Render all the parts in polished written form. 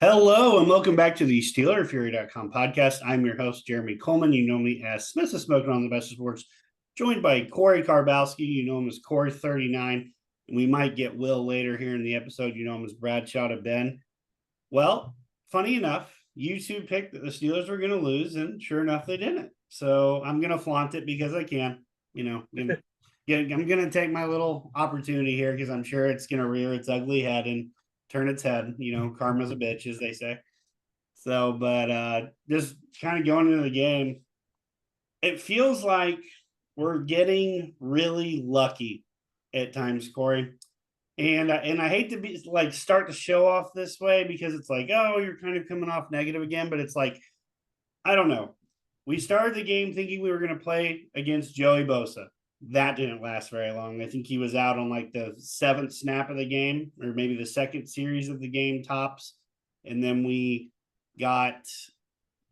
Hello and welcome back to the SteelerFury.com podcast. I'm your host, Jeremy Kohlman. You know me as Smith is Smoking on the Best of Sports, joined by Korey Karbowsky. You know him as Corey39. And we might get Will later here in the episode. You know him as Bradshaw to Ben. Well, funny enough, you two picked that the Steelers were going to lose, and sure enough, they didn't. So I'm going to flaunt it because I can. I'm going to take my little opportunity here because I'm sure it's going to rear its ugly head and turn its head. Karma's a bitch, as they say. So, but just kind of going into the game, it feels like we're getting really lucky at times, Korey. And I hate to be like start to show off this way because it's like, oh, you're kind of coming off negative again, but it's like, I don't know. We started the game thinking we were going to play against Joey Bosa. That didn't last very long. I think he was out on like the seventh snap of the game, or maybe the second series of the game tops. And then we got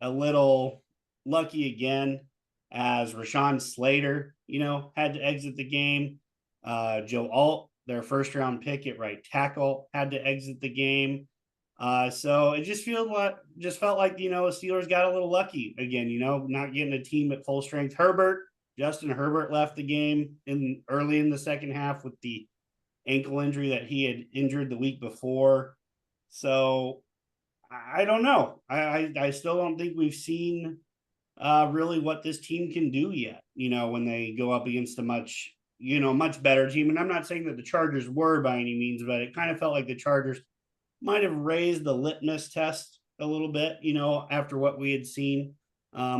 a little lucky again as Rashawn Slater, had to exit the game. Joe Alt, their first round pick at right tackle, had to exit the game. So it just felt like the Steelers got a little lucky again, not getting a team at full strength. Justin Herbert left the game early in the second half with the ankle injury that he had injured the week before. So I don't know. I still don't think we've seen really what this team can do yet, when they go up against a much better team. And I'm not saying that the Chargers were by any means, but it kind of felt like the Chargers might have raised the litmus test a little bit, after what we had seen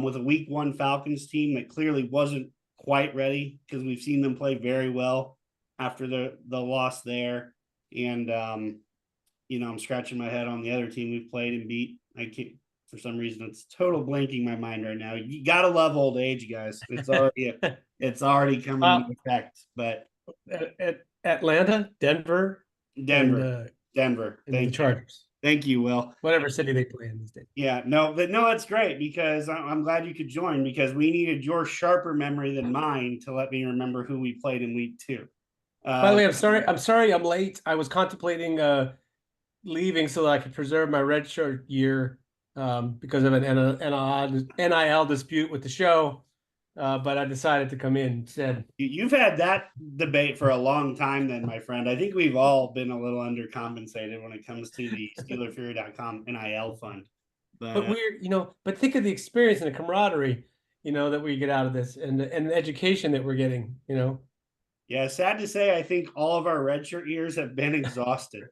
with a week one Falcons team that clearly wasn't quite ready because we've seen them play very well after the loss there. And, I'm scratching my head on the other team we've played and beat. I can't, for some reason, it's total blanking my mind right now. You got to love old age, guys. It's already coming into effect, but at Atlanta, Denver, Denver, Denver. and the Chargers. Thank you, Will. Whatever city they play in these days. Yeah, no, it's great because I'm glad you could join because we needed your sharper memory than mine to let me remember who we played in week 2. By the way, I'm sorry I'm late. I was contemplating leaving so that I could preserve my redshirt year because of an NIL dispute with the show. But I decided to come in instead. You've had that debate for a long time then, my friend. I think we've all been a little undercompensated when it comes to the SteelerFury.com NIL fund. But think of the experience and the camaraderie, that we get out of this and the education that we're getting, Yeah, sad to say, I think all of our redshirt years have been exhausted.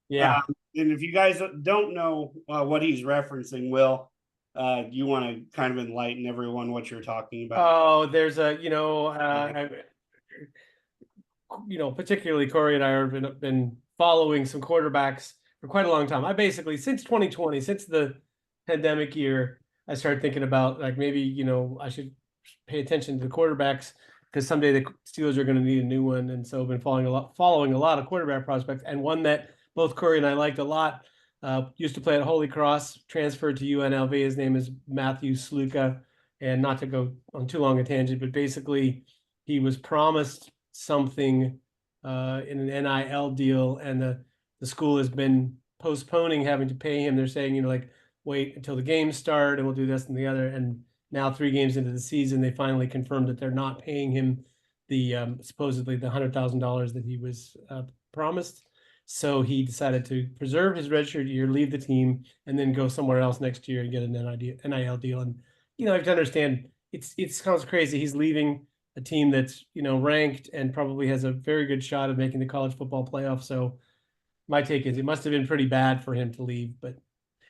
Yeah. And if you guys don't know what he's referencing, Will, you want to kind of enlighten everyone what you're talking about? Oh, there's particularly Korey and I have been following some quarterbacks for quite a long time. I basically, since 2020, since the pandemic year, I started thinking about like maybe, I should pay attention to the quarterbacks because someday the Steelers are going to need a new one. And so I've been following a lot of quarterback prospects, and one that both Korey and I liked a lot. Used to play at Holy Cross, transferred to UNLV. His name is Matthew Sluka. And not to go on too long a tangent, but basically he was promised something in an NIL deal, and the school has been postponing having to pay him. They're saying, wait until the games start and we'll do this and the other. And now 3 games into the season, they finally confirmed that they're not paying him the supposedly the $100,000 that he was promised. So he decided to preserve his redshirt year, leave the team, and then go somewhere else next year and get an NIL deal. And I have to understand it sounds crazy. He's leaving a team that's ranked and probably has a very good shot of making the college football playoff. So my take is it must have been pretty bad for him to leave. But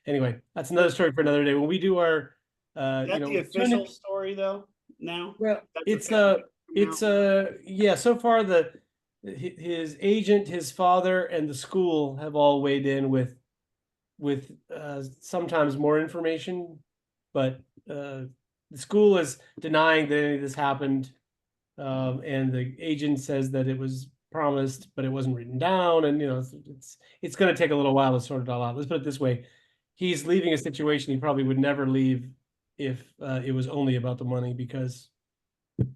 anyway, that's another story for another day. When we do our is that the official story though now? Well, yeah, so far his agent, his father, and the school have all weighed in with sometimes more information, but the school is denying that any of this happened, and the agent says that it was promised, but it wasn't written down, and it's going to take a little while to sort it all out. Let's put it this way: he's leaving a situation he probably would never leave if it was only about the money, because in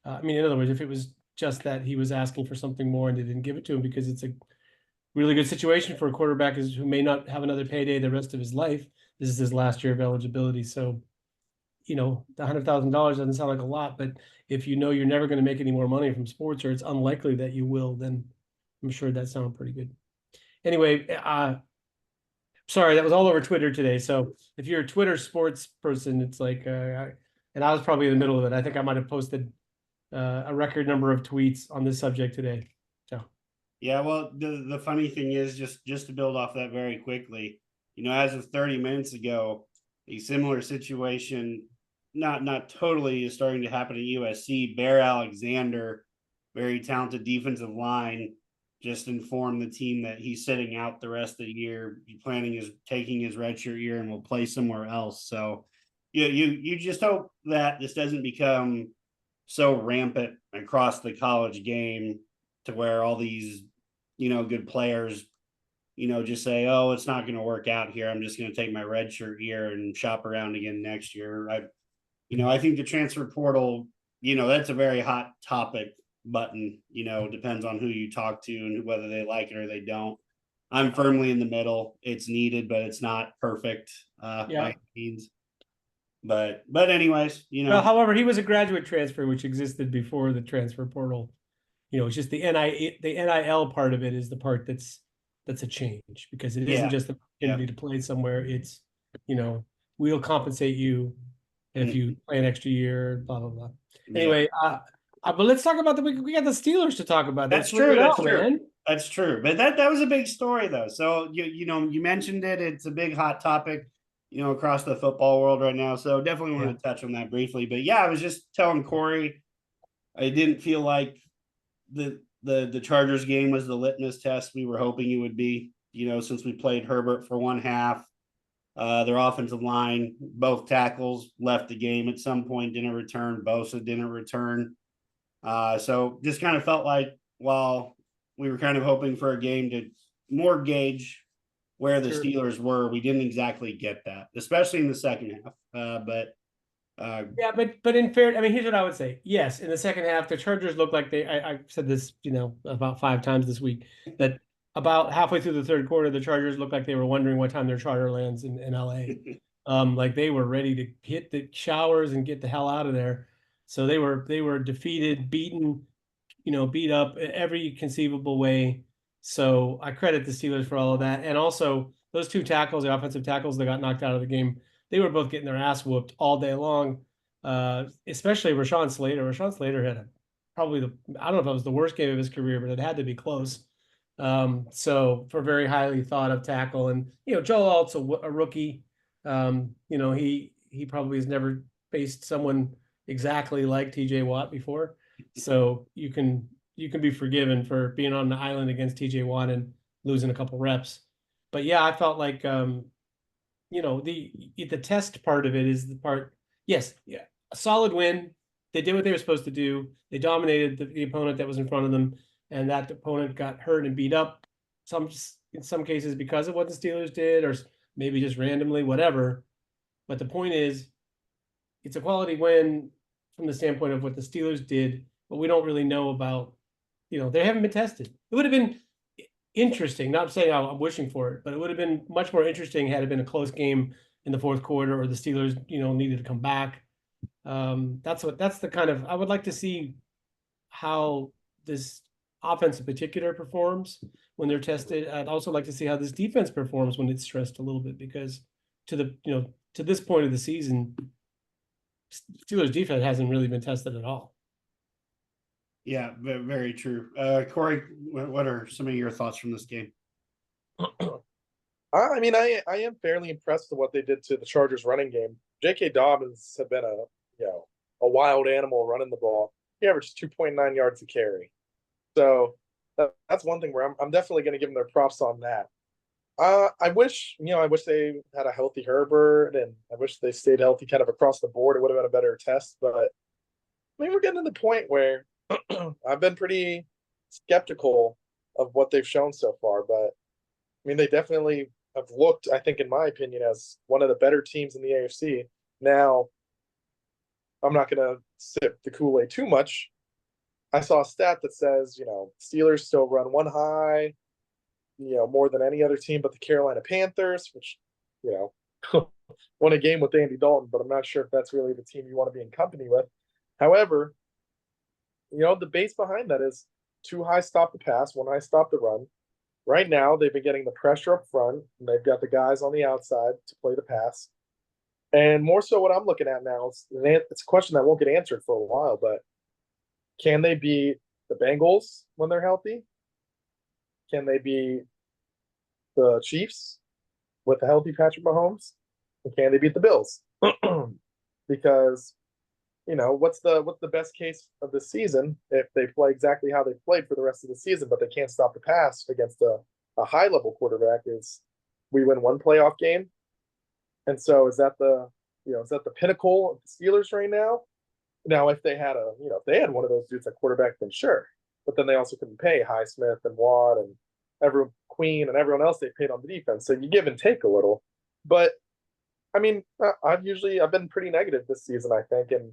other words, if it was just that he was asking for something more and they didn't give it to him because it's a really good situation for a quarterback who may not have another payday the rest of his life. This is his last year of eligibility. So, the $100,000 doesn't sound like a lot, but if you know you're never going to make any more money from sports, or it's unlikely that you will, then I'm sure that sounded pretty good. Anyway, sorry, that was all over Twitter today. So if you're a Twitter sports person, it's like, and I was probably in the middle of it. I think I might have posted a record number of tweets on this subject today. So yeah, well, the funny thing is, just to build off that very quickly, as of 30 minutes ago, a similar situation, not totally, is starting to happen at USC. Bear Alexander, very talented defensive line, just informed the team that he's sitting out the rest of the year, taking his redshirt year, and will play somewhere else. So you just hope that this doesn't become so rampant across the college game to where all these, good players, just say, oh, it's not going to work out here. I'm just going to take my redshirt year and shop around again next year. I think the transfer portal, that's a very hot topic button, depends on who you talk to and whether they like it or they don't. I'm firmly in the middle. It's needed, but it's not perfect by any means. But anyways, Well, however, he was a graduate transfer, which existed before the transfer portal. It's just the NIL part of it is the part that's a change, because it isn't just the opportunity to play somewhere. It's, we'll compensate you if you play an extra year, blah, blah, blah. Anyway, but let's talk about we got the Steelers to talk about. That's true. That's true. But that was a big story, though. So, you mentioned it. It's a big hot topic, across the football world right now. So definitely want to touch on that briefly. But yeah, I was just telling Corey, I didn't feel like the Chargers game was the litmus test we were hoping it would be, since we played Herbert for one half. Their offensive line, both tackles left the game at some point, didn't return. Bosa didn't return. So just kind of felt like, while we were kind of hoping for a game to more gauge where the Steelers were, we didn't exactly get that, especially in the second half. But in fair, I mean, here's what I would say. Yes, in the second half, the Chargers looked like I said this, about 5 times this week, that about halfway through the third quarter, the Chargers looked like they were wondering what time their charter lands in LA. Like they were ready to hit the showers and get the hell out of there. So they were defeated, beaten, beat up every conceivable way. So I credit the Steelers for all of that. And also those 2 tackles, the offensive tackles that got knocked out of the game, they were both getting their ass whooped all day long. Especially Rashawn Slater. Rashawn Slater had I don't know if it was the worst game of his career, but it had to be close. So for a very highly thought of tackle, and Joel Alt's a rookie. He probably has never faced someone exactly like TJ Watt before, so you can be forgiven for being on the island against TJ Watt and losing a couple reps. But yeah, I felt like the test part of it is the part. Yes, yeah, a solid win. They did what they were supposed to do. They dominated the opponent that was in front of them, and that opponent got hurt and beat up. In some cases because of what the Steelers did, or maybe just randomly, whatever. But the point is, it's a quality win from the standpoint of what the Steelers did, but we don't really know about, they haven't been tested. It would have been interesting, not saying I'm wishing for it, but it would have been much more interesting had it been a close game in the fourth quarter, or the Steelers, needed to come back. That's the kind of, I would like to see how this offense in particular performs when they're tested. I'd also like to see how this defense performs when it's stressed a little bit, because to this point of the season, Steelers defense hasn't really been tested at all. Yeah, very true. Corey, what are some of your thoughts from this game? I mean, I am fairly impressed with what they did to the Chargers running game. J.K. Dobbins had been a wild animal running the ball. He averaged 2.9 yards a carry. So that's one thing where I'm definitely going to give them their props on that. I wish they had a healthy Herbert, and I wish they stayed healthy kind of across the board. It would have been a better test. But I mean, we're getting to the point where I've been pretty skeptical of what they've shown so far. But I mean, they definitely have looked, I think, in my opinion, as one of the better teams in the AFC. Now, I'm not going to sip the Kool-Aid too much. I saw a stat that says, Steelers still run one high, more than any other team but the Carolina Panthers, which, won a game with Andy Dalton, but I'm not sure if that's really the team you want to be in company with. However, the base behind that is 2 high stop the pass, 1 high stop the run. Right now, they've been getting the pressure up front, and they've got the guys on the outside to play the pass. And more so what I'm looking at now is it's a question that won't get answered for a while, but can they beat the Bengals when they're healthy? Can they beat the Chiefs with a healthy Patrick Mahomes? And can they beat the Bills? Because, what's the best case of the season if they play exactly how they played for the rest of the season, but they can't stop the pass against a high-level quarterback? Is we win 1 playoff game. And so is that the pinnacle of the Steelers right now? Now, if they had if they had one of those dudes at quarterback, then sure. But then they also couldn't pay Highsmith and Watt and Queen and everyone else they paid on the defense. So you give and take a little. But I mean, I've been pretty negative this season, I think. And,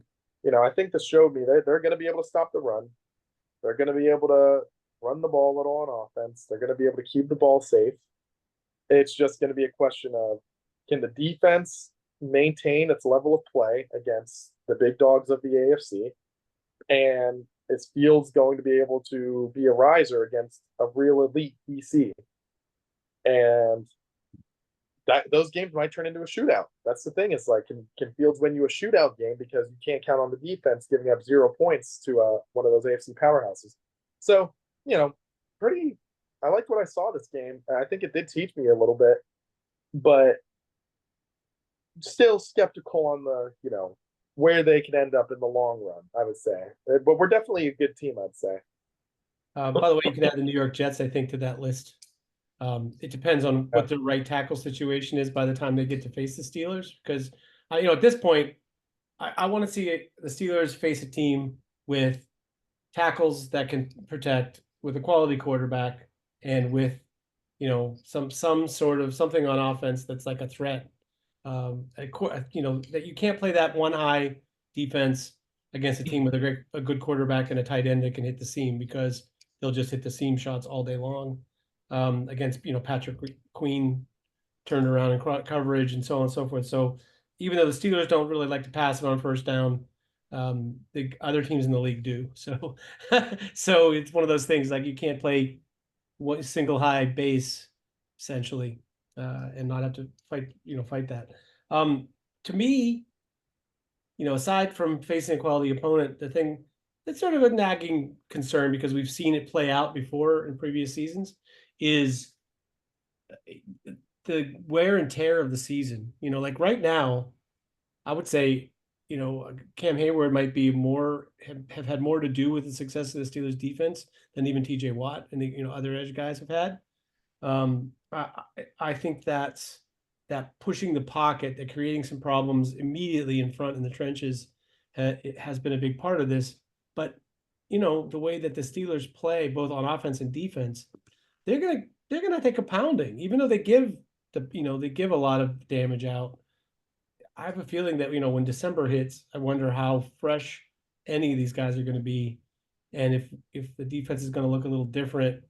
I think this showed me they're going to be able to stop the run. They're going to be able to run the ball a little on offense. They're going to be able to keep the ball safe. It's just going to be a question of, can the defense maintain its level of play against the big dogs of the AFC? And is Fields going to be able to be a riser against a real elite DC? And those games might turn into a shootout. That's the thing. It's like, can Fields win you a shootout game because you can't count on the defense giving up 0 points to one of those AFC powerhouses? So, I liked what I saw this game. I think it did teach me a little bit, but still skeptical on the, where they could end up in the long run, I would say. But we're definitely a good team, I'd say. By the way, you can add the New York Jets, I think, to that list. It depends on what the right tackle situation is by the time they get to face the Steelers. Because, at this point, I want to see the Steelers face a team with tackles that can protect, with a quality quarterback, and with, some sort of something on offense that's like a threat. That you can't play that 1 high defense against a team with a good quarterback and a tight end that can hit the seam, because they'll just hit the seam shots all day long. Against Patrick Queen turned around and coverage and so on and so forth. So even though the Steelers don't really like to pass it on first down, the other teams in the league do. So so it's one of those things, like, you can't play one single high base essentially and not have to fight that. To me, aside from facing a quality opponent, the thing that's sort of a nagging concern, because we've seen it play out before in previous seasons, is the wear and tear of the season. Like right now, I would say, Cam Hayward might be have had more to do with the success of the Steelers defense than even TJ Watt and the other edge guys have had. I think that pushing the pocket, that creating some problems immediately in front in the trenches, it has been a big part of this. But the way that the Steelers play both on offense and defense, they're gonna take a pounding, even though they give a lot of damage out. I have a feeling that when December hits, I wonder how fresh any of these guys are going to be, and if the defense is going to look a little different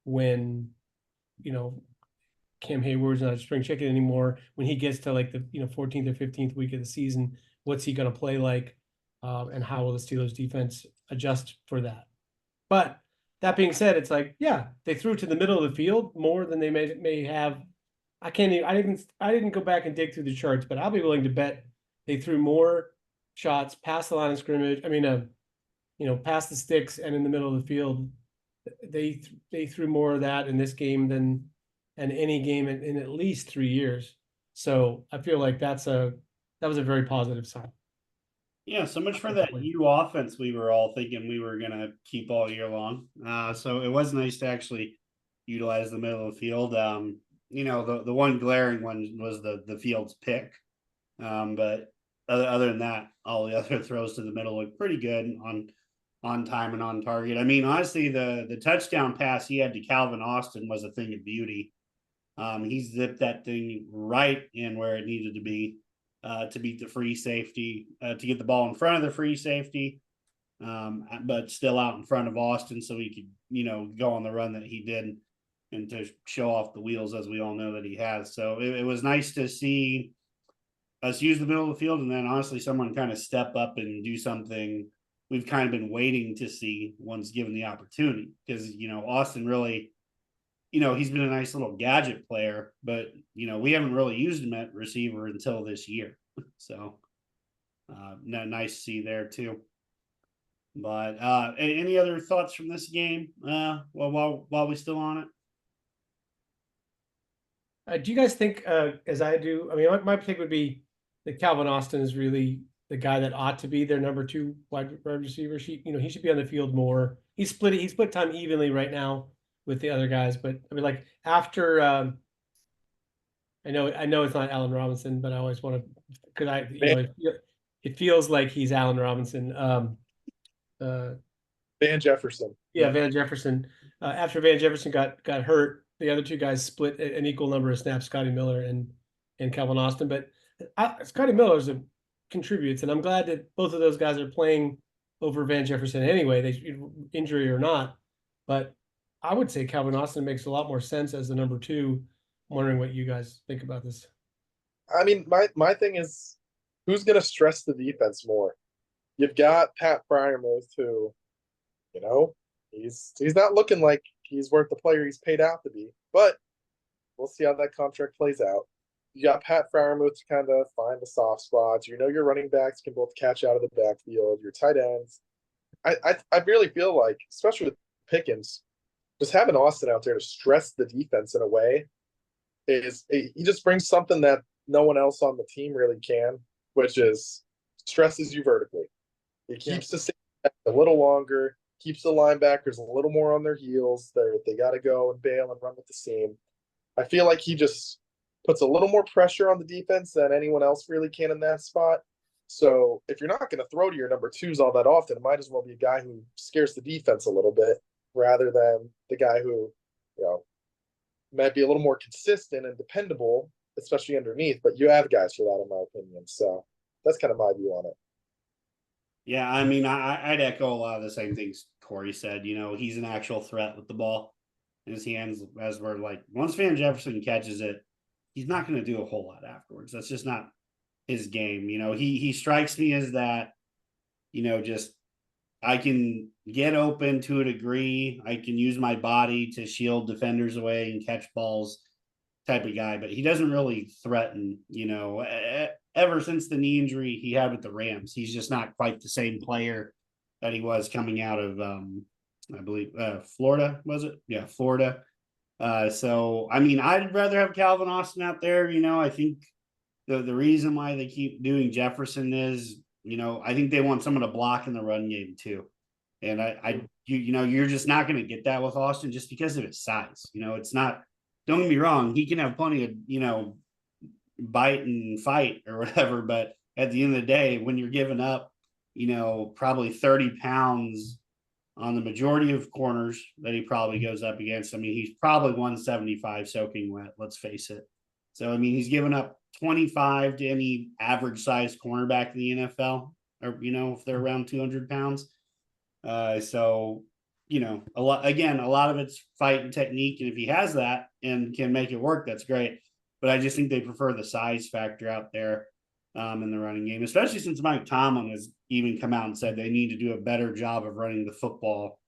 when Cam Hayward's not a spring chicken anymore. When he gets to like the 14th or 15th week of the season, what's he going to play like, and how will the Steelers defense adjust for that? But that being said, it's like, yeah, they threw to the middle of the field more than they may have. I didn't go back and dig through the charts, but I'll be willing to bet they threw more shots past the line of scrimmage. I mean, past the sticks and in the middle of the field. They threw more of that in this game than in any game in at least 3 years. So I feel like that was a very positive sign. Yeah, so much for that U offense we were all thinking we were going to keep all year long. So it was nice to actually utilize the middle of the field. The one glaring one was the Fields pick. But other than that, all the other throws to the middle look pretty good on time and on target. I mean, honestly, the touchdown pass he had to Calvin Austin was a thing of beauty. He zipped that thing right in where it needed to be to beat the free safety, to get the ball in front of the free safety, but still out in front of Austin so he could, go on the run that he did. and to show off the wheels, as we all know that he has. So it was nice to see us use the middle of the field, and then honestly someone kind of step up and do something we've kind of been waiting to see once given the opportunity. Because, Austin really, he's been a nice little gadget player, but, we haven't really used him at receiver until this year. So nice to see there too. But any other thoughts from this game while we're still on it? Do you guys think, as I do, I mean, my take would be that Calvin Austin is really the guy that ought to be their number 2 wide receiver. He should be on the field more. He split time evenly right now with the other guys, but I mean, like after, I know it's not Allen Robinson, but I always want to, because it feels like he's Allen Robinson. Van Jefferson. Yeah, Van Jefferson. After Van Jefferson got hurt, the other 2 guys split an equal number of snaps, Scotty Miller and Calvin Austin. But Scotty Miller contributes, and I'm glad that both of those guys are playing over Van Jefferson anyway, injury or not. But I would say Calvin Austin makes a lot more sense as the number 2. I'm wondering what you guys think about this. I mean, my thing is, who's going to stress the defense more? You've got Pat Freiermuth, who, he's not looking like he's worth the player he's paid out to be, but we'll see how that contract plays out. You got Pat Freiermuth to kind of find the soft spots. Your running backs can both catch out of the backfield. Your tight ends. I really feel like, especially with Pickens, just having Austin out there to stress the defense in a way he just brings something that no one else on the team really can, which is stresses you vertically. It keeps the safety a little longer, keeps the linebackers a little more on their heels. They got to go and bail and run with the seam. I feel like he just puts a little more pressure on the defense than anyone else really can in that spot. So if you're not going to throw to your number 2s all that often, it might as well be a guy who scares the defense a little bit rather than the guy who, might be a little more consistent and dependable, especially underneath. But you have guys for that, in my opinion. So that's kind of my view on it. Yeah, I mean, I'd echo a lot of the same things Korey said. He's an actual threat with the ball in his hands, as we're like, once Van Jefferson catches it, he's not going to do a whole lot afterwards. That's just not his game. He strikes me as that, just I can get open to a degree. I can use my body to shield defenders away and catch balls type of guy, but he doesn't really threaten, ever since the knee injury he had with the Rams. He's just not quite the same player that he was coming out of, I believe, Florida, was it? Yeah, Florida. So, I mean, I'd rather have Calvin Austin out there. I think the reason why they keep doing Jefferson is, I think they want someone to block in the run game too. And you're just not going to get that with Austin just because of his size. It's not, don't get me wrong, he can have plenty of, bite and fight or whatever. But at the end of the day, when you're giving up, probably 30 pounds on the majority of corners that he probably goes up against, I mean, he's probably 175 soaking wet, let's face it. So, I mean, he's given up 25 to any average sized cornerback in the NFL, or, if they're around 200 pounds. So, a lot of it's fight and technique. And if he has that and can make it work, that's great. But I just think they prefer the size factor out there in the running game, especially since Mike Tomlin has even come out and said they need to do a better job of running the football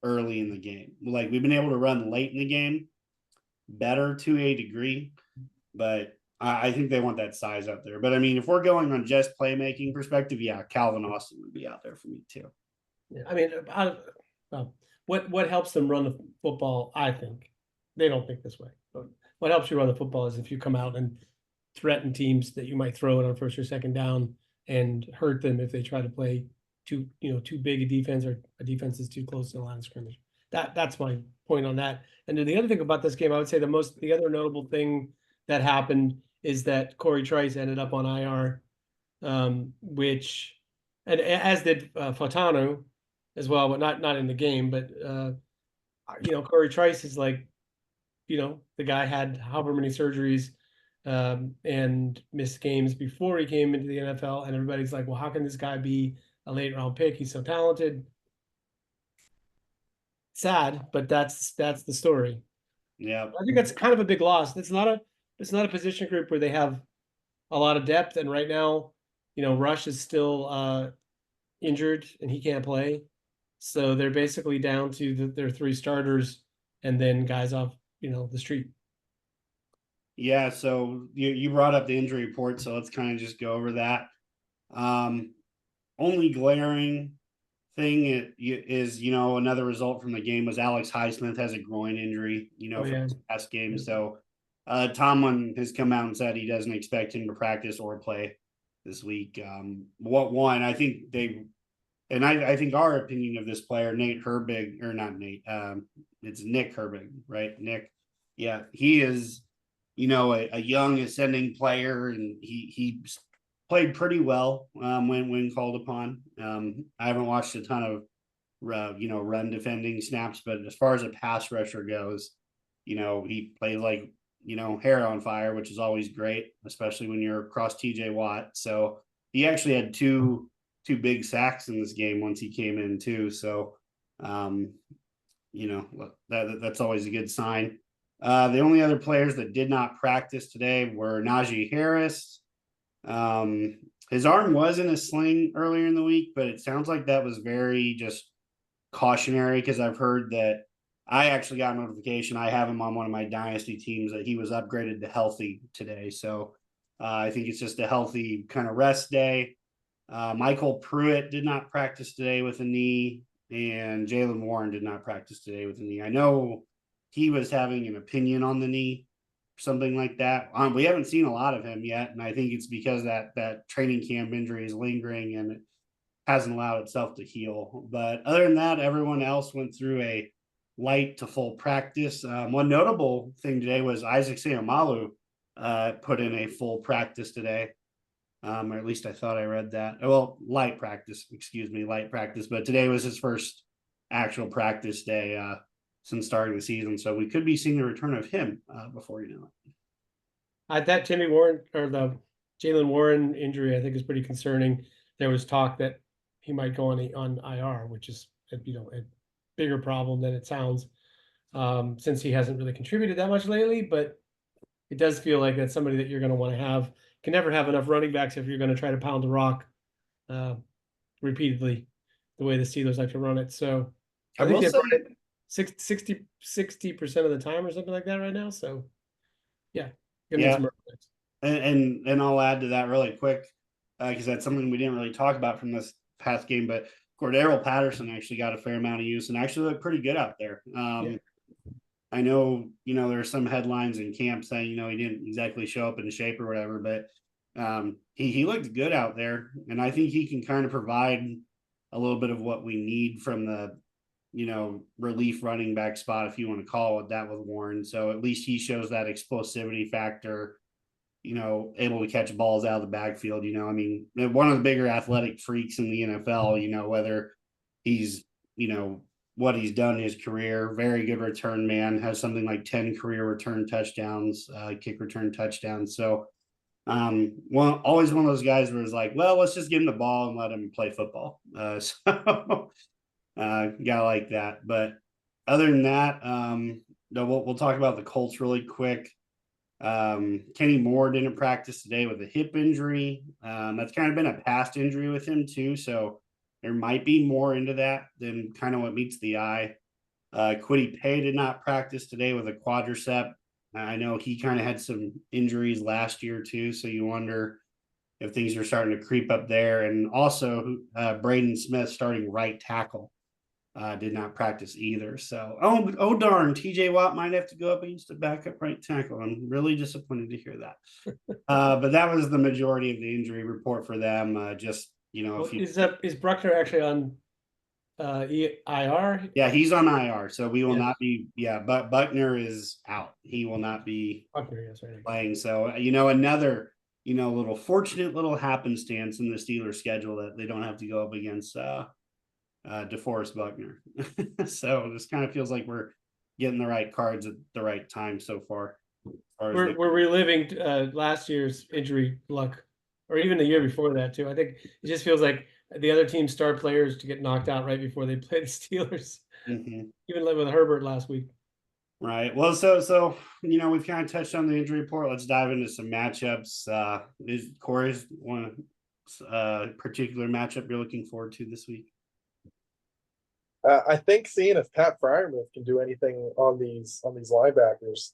early in the game. Like, we've been able to run late in the game better to a degree, but I think they want that size out there. But I mean, if we're going on just playmaking perspective, yeah, Calvin Austin would be out there for me too. Yeah, I mean, what helps them run the football, I think, they don't think this way, but what helps you run the football is if you come out and threaten teams that you might throw it on first or second down and hurt them if they try to play too big a defense, or a defense is too close to the line of scrimmage. That's my point on that. And then the other thing about this game, I would say the other notable thing that happened is that Corey Trice ended up on IR, which, and as did Fatanu as well, but not in the game. But Corey Trice is like, the guy had however many surgeries and missed games before he came into the NFL, and everybody's like, well, how can this guy be a late round pick? He's so talented. Sad, but that's the story. Yeah. I think that's kind of a big loss. It's not a position group where they have a lot of depth. And right now, Rush is still injured and he can't play. So they're basically down to their 3 starters and then guys off, the street. Yeah, so you brought up the injury report, so let's kind of just go over that. Only glaring thing is, another result from the game was Alex Highsmith has a groin injury, for this past game. So Tomlin has come out and said he doesn't expect him to practice or play this week. I think I think our opinion of this player, Nate Herbig, or not Nate, it's Nick Herbig, right? Nick. Yeah, he is, a young ascending player, and he played pretty well when called upon. I haven't watched a ton of run defending snaps, but as far as a pass rusher goes, he played like hair on fire, which is always great, especially when you're across TJ Watt. So he actually had two big sacks in this game once he came in too. So that's always a good sign. The only other players that did not practice today were Najee Harris. His arm was in a sling earlier in the week, but it sounds like that was very just cautionary, because I've heard that I actually got a notification. I have him on one of my dynasty teams that he was upgraded to healthy today. So I think it's just a healthy kind of rest day. Michael Pruitt did not practice today with a knee, and Jaylen Warren did not practice today with a knee. I know he was having an opinion on the knee, something like that. We haven't seen a lot of him yet, and I think it's because that training camp injury is lingering and it hasn't allowed itself to heal. But other than that, everyone else went through a light to full practice. One notable thing today was Isaac Seumalo put in a full practice today. Or at least I thought I read that. Well, light practice. But today was his first actual practice day since starting the season. So we could be seeing the return of him before you know it. That Jimmy Warren, or the Jaylen Warren injury, I think is pretty concerning. There was talk that he might go on IR, which is a bigger problem than it sounds, since he hasn't really contributed that much lately. But it does feel like that's somebody that you're going to want to have. Can never have enough running backs if you're going to try to pound the rock repeatedly, the way the Steelers like to run it. So I think they've run it 60% of the time or something like that right now. So yeah. And I'll add to that really quick, because that's something we didn't really talk about from this past game, but Cordero Patterson actually got a fair amount of use and actually looked pretty good out there. I know, there are some headlines in camp saying, he didn't exactly show up in shape or whatever, but he looked good out there. And I think he can kind of provide a little bit of what we need from the, relief running back spot, if you want to call it that, with Warren. So at least he shows that explosivity factor, able to catch balls out of the backfield. One of the bigger athletic freaks in the NFL, whether he's, what he's done in his career, very good return man, has something like 10 career return touchdowns, kick return touchdowns. So always one of those guys where it's like, well, let's just give him the ball and let him play football. Gotta like that. But other than that, we'll talk about the Colts really quick. Kenny Moore didn't practice today with a hip injury. That's kind of been a past injury with him too. So there might be more into that than kind of what meets the eye. Kwity Paye did not practice today with a quadricep. I know he kind of had some injuries last year too, so you wonder if things are starting to creep up there. And also, Braden Smith, starting right tackle, did not practice either. So, oh darn, TJ Watt might have to go up against a backup right tackle. I'm really disappointed to hear that. But that was the majority of the injury report for them. Is Bruckner actually on IR? Yeah, he's on IR, so we will not be. Yeah, but Buckner is out. He will not be playing. So another little fortunate little happenstance in the Steelers schedule that they don't have to go up against DeForest Buckner. So this kind of feels like we're getting the right cards at the right time so far. We're reliving last year's injury luck, or even the year before that too. I think it just feels like the other team's star players to get knocked out right before they play the Steelers. Mm-hmm. Even with Herbert last week. Right. Well, so we've kind of touched on the injury report. Let's dive into some matchups. Is Korey's one particular matchup you're looking forward to this week? I think seeing if Pat Fryermuth can do anything on these linebackers.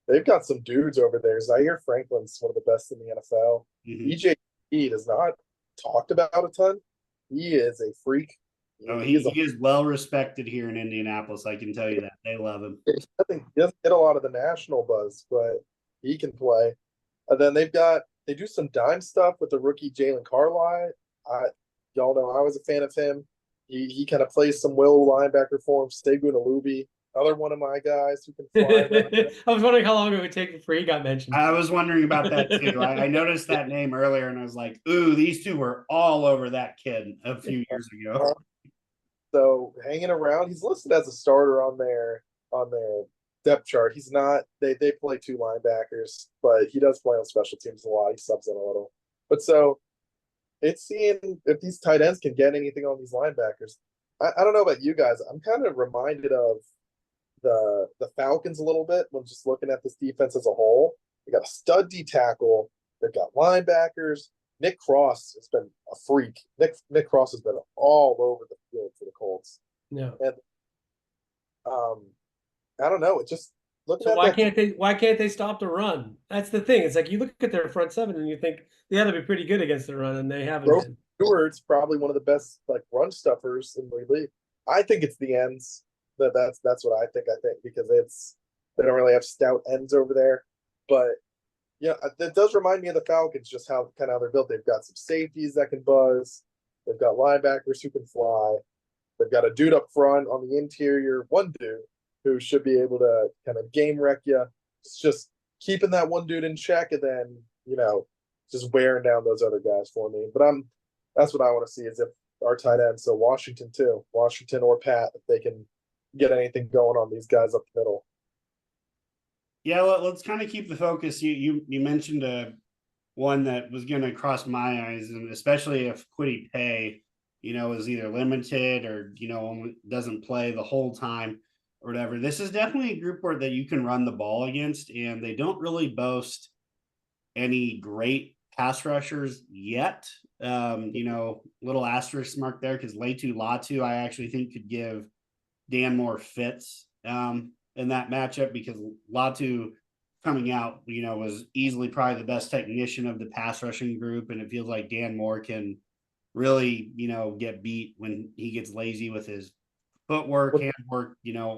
They've got some dudes over there. Zaire Franklin's one of the best in the NFL. Mm-hmm. EJ is not talked about a ton. He is a freak. Oh, he is well respected here in Indianapolis. I can tell you that. They love him. I think he doesn't get a lot of the national buzz, but he can play. And then they do some dime stuff with the rookie Jalen Carlisle. Y'all know I was a fan of him. He kind of plays some will linebacker for him. Segun Alubi, another one of my guys who can fly. I was wondering how long it would take before he got mentioned. I was wondering about that too. I noticed that name earlier, and I was like, "Ooh, these two were all over that kid a few years ago." So hanging around, he's listed as a starter on their depth chart. He's not. They play two linebackers, but he does play on special teams a lot. He subs in a little. But so it's seeing if these tight ends can get anything on these linebackers. I don't know about you guys. I'm kind of reminded of the Falcons a little bit when just looking at this defense as a whole. They got a stud D tackle. They've got linebackers. Nick Cross has been a freak. Nick Cross has been all over the field for the Colts. Yeah. And I don't know. It just looking at why can't they stop the run? That's the thing. It's like you look at their front seven and you think they ought to be pretty good against the run, and they haven't been. Stewart's probably one of the best run stuffers in the league. I think it's the ends. That's what I think. I think because they don't really have stout ends over there. But yeah, it does remind me of the Falcons, just how they're built. They've got some safeties that can buzz. They've got linebackers who can fly. They've got a dude up front on the interior, one dude who should be able to kind of game wreck you. It's just keeping that one dude in check and then, just wearing down those other guys for me. But that's what I want to see is if our tight end, so Washington or Pat, if they can get anything going on these guys up the middle. Yeah, let's kind of keep the focus. You mentioned one that was going to cross my eyes, and especially if Kwity Paye, is either limited or doesn't play the whole time or whatever. This is definitely a group that you can run the ball against, and they don't really boast any great pass rushers yet. Little asterisk mark there because Latu I actually think could give Dan Moore fits in that matchup because Latu coming out, was easily probably the best technician of the pass rushing group. And it feels like Dan Moore can really, get beat when he gets lazy with his footwork, handwork,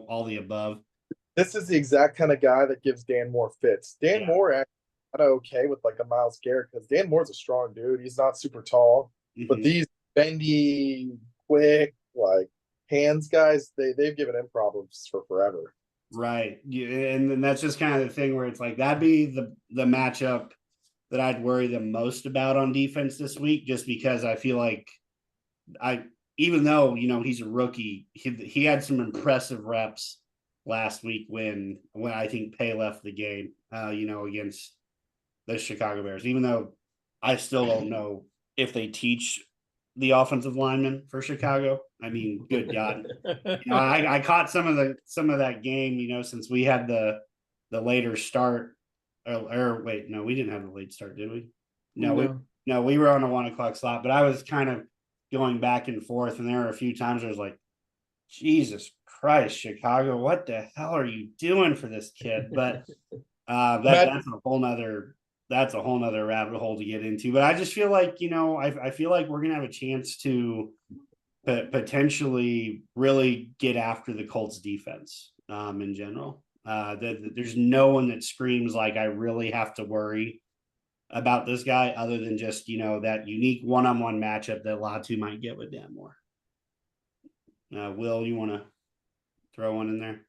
all the above. This is the exact kind of guy that gives Dan Moore fits. Dan Moore actually got okay with a Myles Garrett because Dan Moore's a strong dude. He's not super tall, but these bendy, quick, hands guys, they've given him problems for forever. Right. And then that's just kind of the thing where it's that'd be the matchup that I'd worry the most about on defense this week, just because I feel like even though, he's a rookie, he had some impressive reps last week when I think Paye left the game, against the Chicago Bears, even though I still don't know if they teach the offensive linemen for Chicago. I mean, good God, I caught some of that game, since we had the later start or wait, no, we didn't have the late start, did we? No, we were on a 1:00 slot, but I was kind of going back and forth. And there were a few times I was like, Jesus Christ, Chicago, what the hell are you doing for this kid? But that's a whole nother rabbit hole to get into. But I just feel like, I feel like we're going to have a chance to potentially really get after the Colts defense in general. There's no one that screams I really have to worry about this guy other than just, that unique one-on-one matchup that Latu might get with Dan Moore. Will, you want to throw one in there?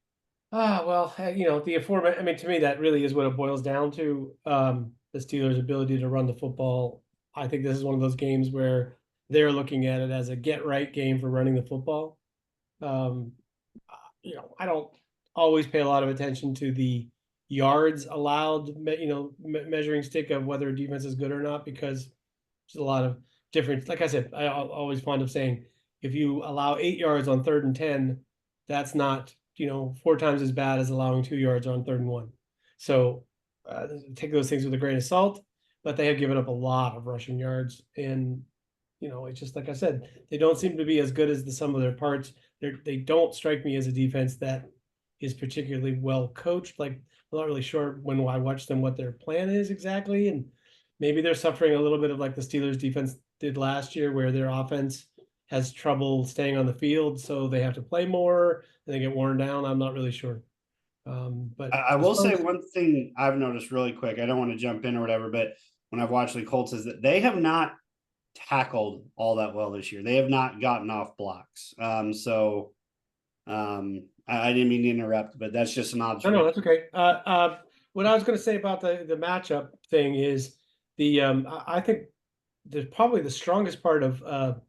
Well, the aforementioned, I mean, to me, that really is what it boils down to. The Steelers' ability to run the football. I think this is one of those games where they're looking at it as a get-right game for running the football. I don't always pay a lot of attention to the yards allowed, measuring stick of whether a defense is good or not, because there's a lot of difference. Like I said, I always fond of saying, if you allow 8 yards on 3rd and 10, that's not 4 times as bad as allowing 2 yards on 3rd and 1. So take those things with a grain of salt, but they have given up a lot of rushing yards. And, it's just like I said, they don't seem to be as good as the sum of their parts. They don't strike me as a defense that is particularly well coached. Like, I'm not really sure when I watch them what their plan is exactly. And maybe they're suffering a little bit of like the Steelers defense did last year, where their offense has trouble staying on the field, so they have to play more and they get worn down. I'm not really sure. But I will say one thing I've noticed really quick. I don't want to jump in or whatever, but when I've watched the Colts is that they have not tackled all that well this year. They have not gotten off blocks. I didn't mean to interrupt, but that's just an observation. No, that's okay. What I was going to say about the matchup thing is I think probably the strongest part of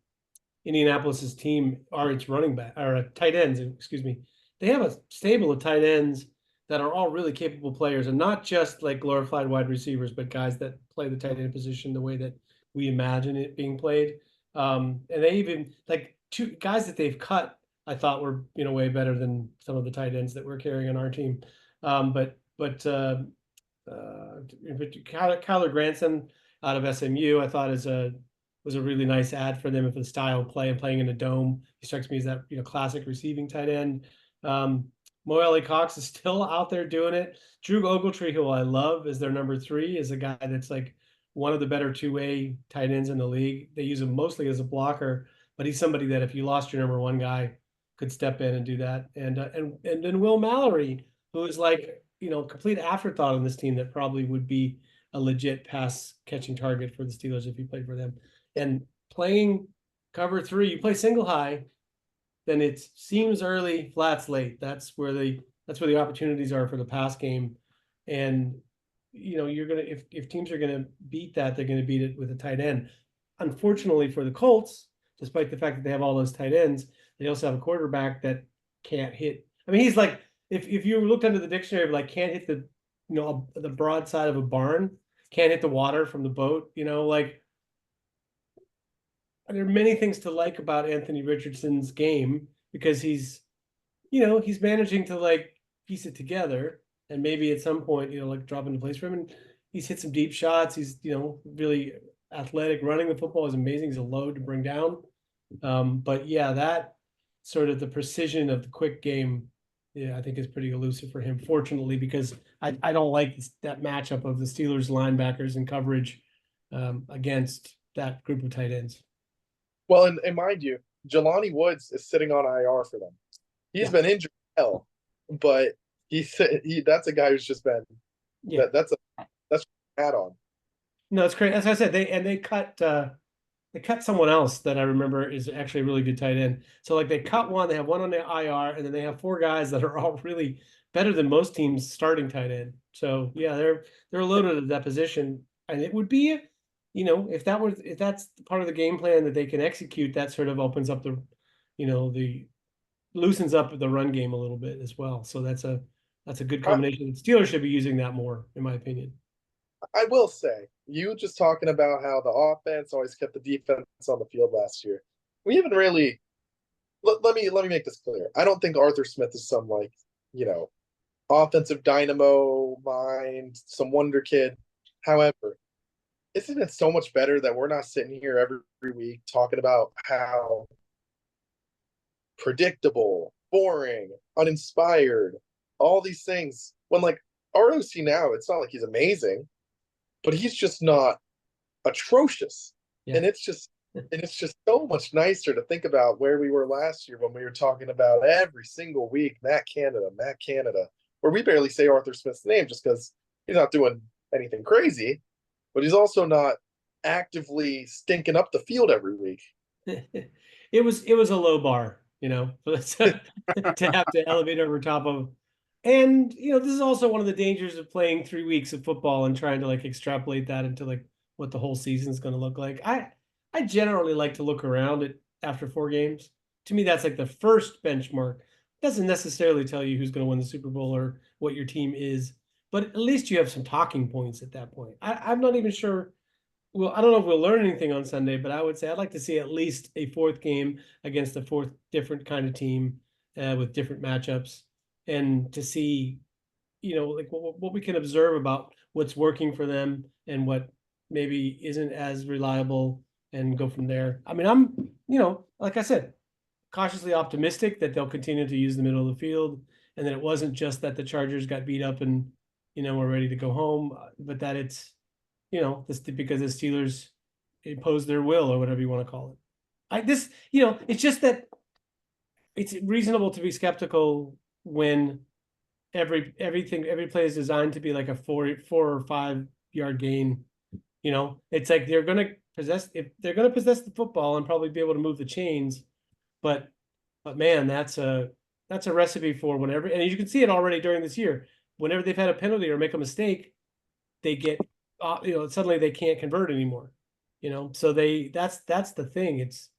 Indianapolis's team are its running back or tight ends. Excuse me. They have a stable of tight ends that are all really capable players, and not just like glorified wide receivers, but guys that play the tight end position the way that we imagine it being played. And they even like 2 guys that they've cut, I thought were way better than some of the tight ends that we're carrying on our team. But Kyler Granson out of SMU, I thought was a really nice ad for them for the style of play and playing in a dome. He strikes me as that classic receiving tight end. Mo Alley Cox is still out there doing it. Drew Ogletree, who I love, is their number 3, is a guy that's like one of the better 2-way tight ends in the league. They use him mostly as a blocker, but he's somebody that if you lost your number 1 guy, could step in and do that. And then Will Mallory, who is like complete afterthought on this team, that probably would be a legit pass catching target for the Steelers if he played for them. And playing cover 3, you play single high, then it seems early, flats late. That's where the opportunities are for the pass game. And you're gonna if teams are gonna beat that, they're gonna beat it with a tight end. Unfortunately for the Colts, despite the fact that they have all those tight ends, they also have a quarterback that can't hit. I mean, he's like, if you looked under the dictionary of like can't hit the the broad side of a barn, can't hit the water from the boat, like there are many things to like about Anthony Richardson's game, because he's managing to like piece it together, and maybe at some point, like drop into place for him. And he's hit some deep shots. He's, really athletic. Running the football is amazing. He's a load to bring down. But yeah, that sort of the precision of the quick game, I think is pretty elusive for him, fortunately, because I don't like that matchup of the Steelers linebackers in coverage against that group of tight ends. Well, and mind you, Jelani Woods is sitting on IR for them. He's been injured hell, but that's a guy who's just been that's add on. No, it's great. As I said, they cut someone else that I remember is actually a really good tight end. So like they cut one, they have one on the IR, and then they have 4 guys that are all really better than most teams starting tight end. So yeah, they're loaded at that position, and it would be, if that's part of the game plan that they can execute, that sort of opens up loosens up the run game a little bit as well. So that's a good combination. The Steelers should be using that more, in my opinion. I will say, you just talking about how the offense always kept the defense on the field last year. We haven't really. Let me make this clear. I don't think Arthur Smith is some offensive dynamo mind, some wonder kid. However, isn't it so much better that we're not sitting here every week talking about how predictable, boring, uninspired, all these things, when like ROC now, it's not like he's amazing, but he's just not atrocious. Yeah. And it's just so much nicer to think about where we were last year when we were talking about every single week Matt Canada, where we barely say Arthur Smith's name just because he's not doing anything crazy, but he's also not actively stinking up the field every week. It was a low bar, to have to elevate over top of. And, this is also one of the dangers of playing 3 weeks of football and trying to like extrapolate that into like what the whole season is going to look like. I generally like to look around at after 4 games. To me, that's like the first benchmark. It doesn't necessarily tell you who's going to win the Super Bowl or what your team is, but at least you have some talking points at that point. I'm not even sure. Well, I don't know if we'll learn anything on Sunday, but I would say I'd like to see at least a 4th game against a 4th different kind of team with different matchups. and to see, like what we can observe about what's working for them and what maybe isn't as reliable, and go from there. I mean, I'm, like I said, cautiously optimistic that they'll continue to use the middle of the field, and that it wasn't just that the Chargers got beat up and, we're ready to go home, but that it's, this because the Steelers imposed their will, or whatever you want to call it. It's just that it's reasonable to be skeptical when every play is designed to be like a 4 or 5 yard gain. It's like they're going to possess the football and probably be able to move the chains, but man, that's a recipe for whenever, and you can see it already during this year. Whenever they've had a penalty or make a mistake, they get, suddenly they can't convert anymore. So that's the thing. It's,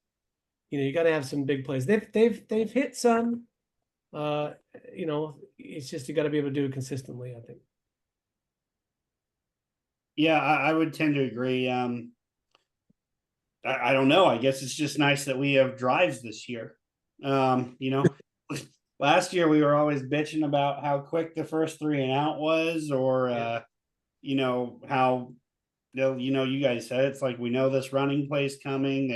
you got to have some big plays. They've hit some. It's just you got to be able to do it consistently, I think. Yeah, I would tend to agree. I don't know. I guess it's just nice that we have drives this year. Last year we were always bitching about how quick the first 3 and out was, or how you guys said it's like we know this running play's coming.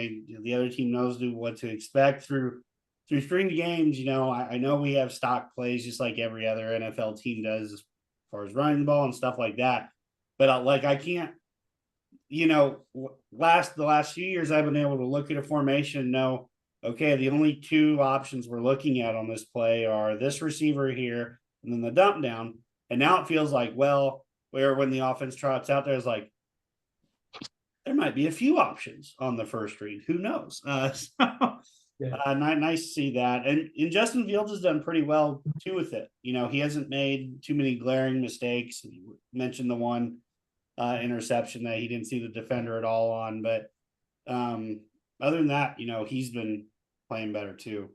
The other team knows what to expect through string games. I know we have stock plays just like every other NFL team does as far as running the ball and stuff like that. But I can't, the last few years I've been able to look at a formation and know, okay, the only 2 options we're looking at on this play are this receiver here and then the dump down. And now it feels like, when the offense trots out there, is like, there might be a few options on the first read. Who knows? Nice to see that. And Justin Fields has done pretty well too with it. He hasn't made too many glaring mistakes. You mentioned the one interception that he didn't see the defender at all on, but other than that, he's been playing better too.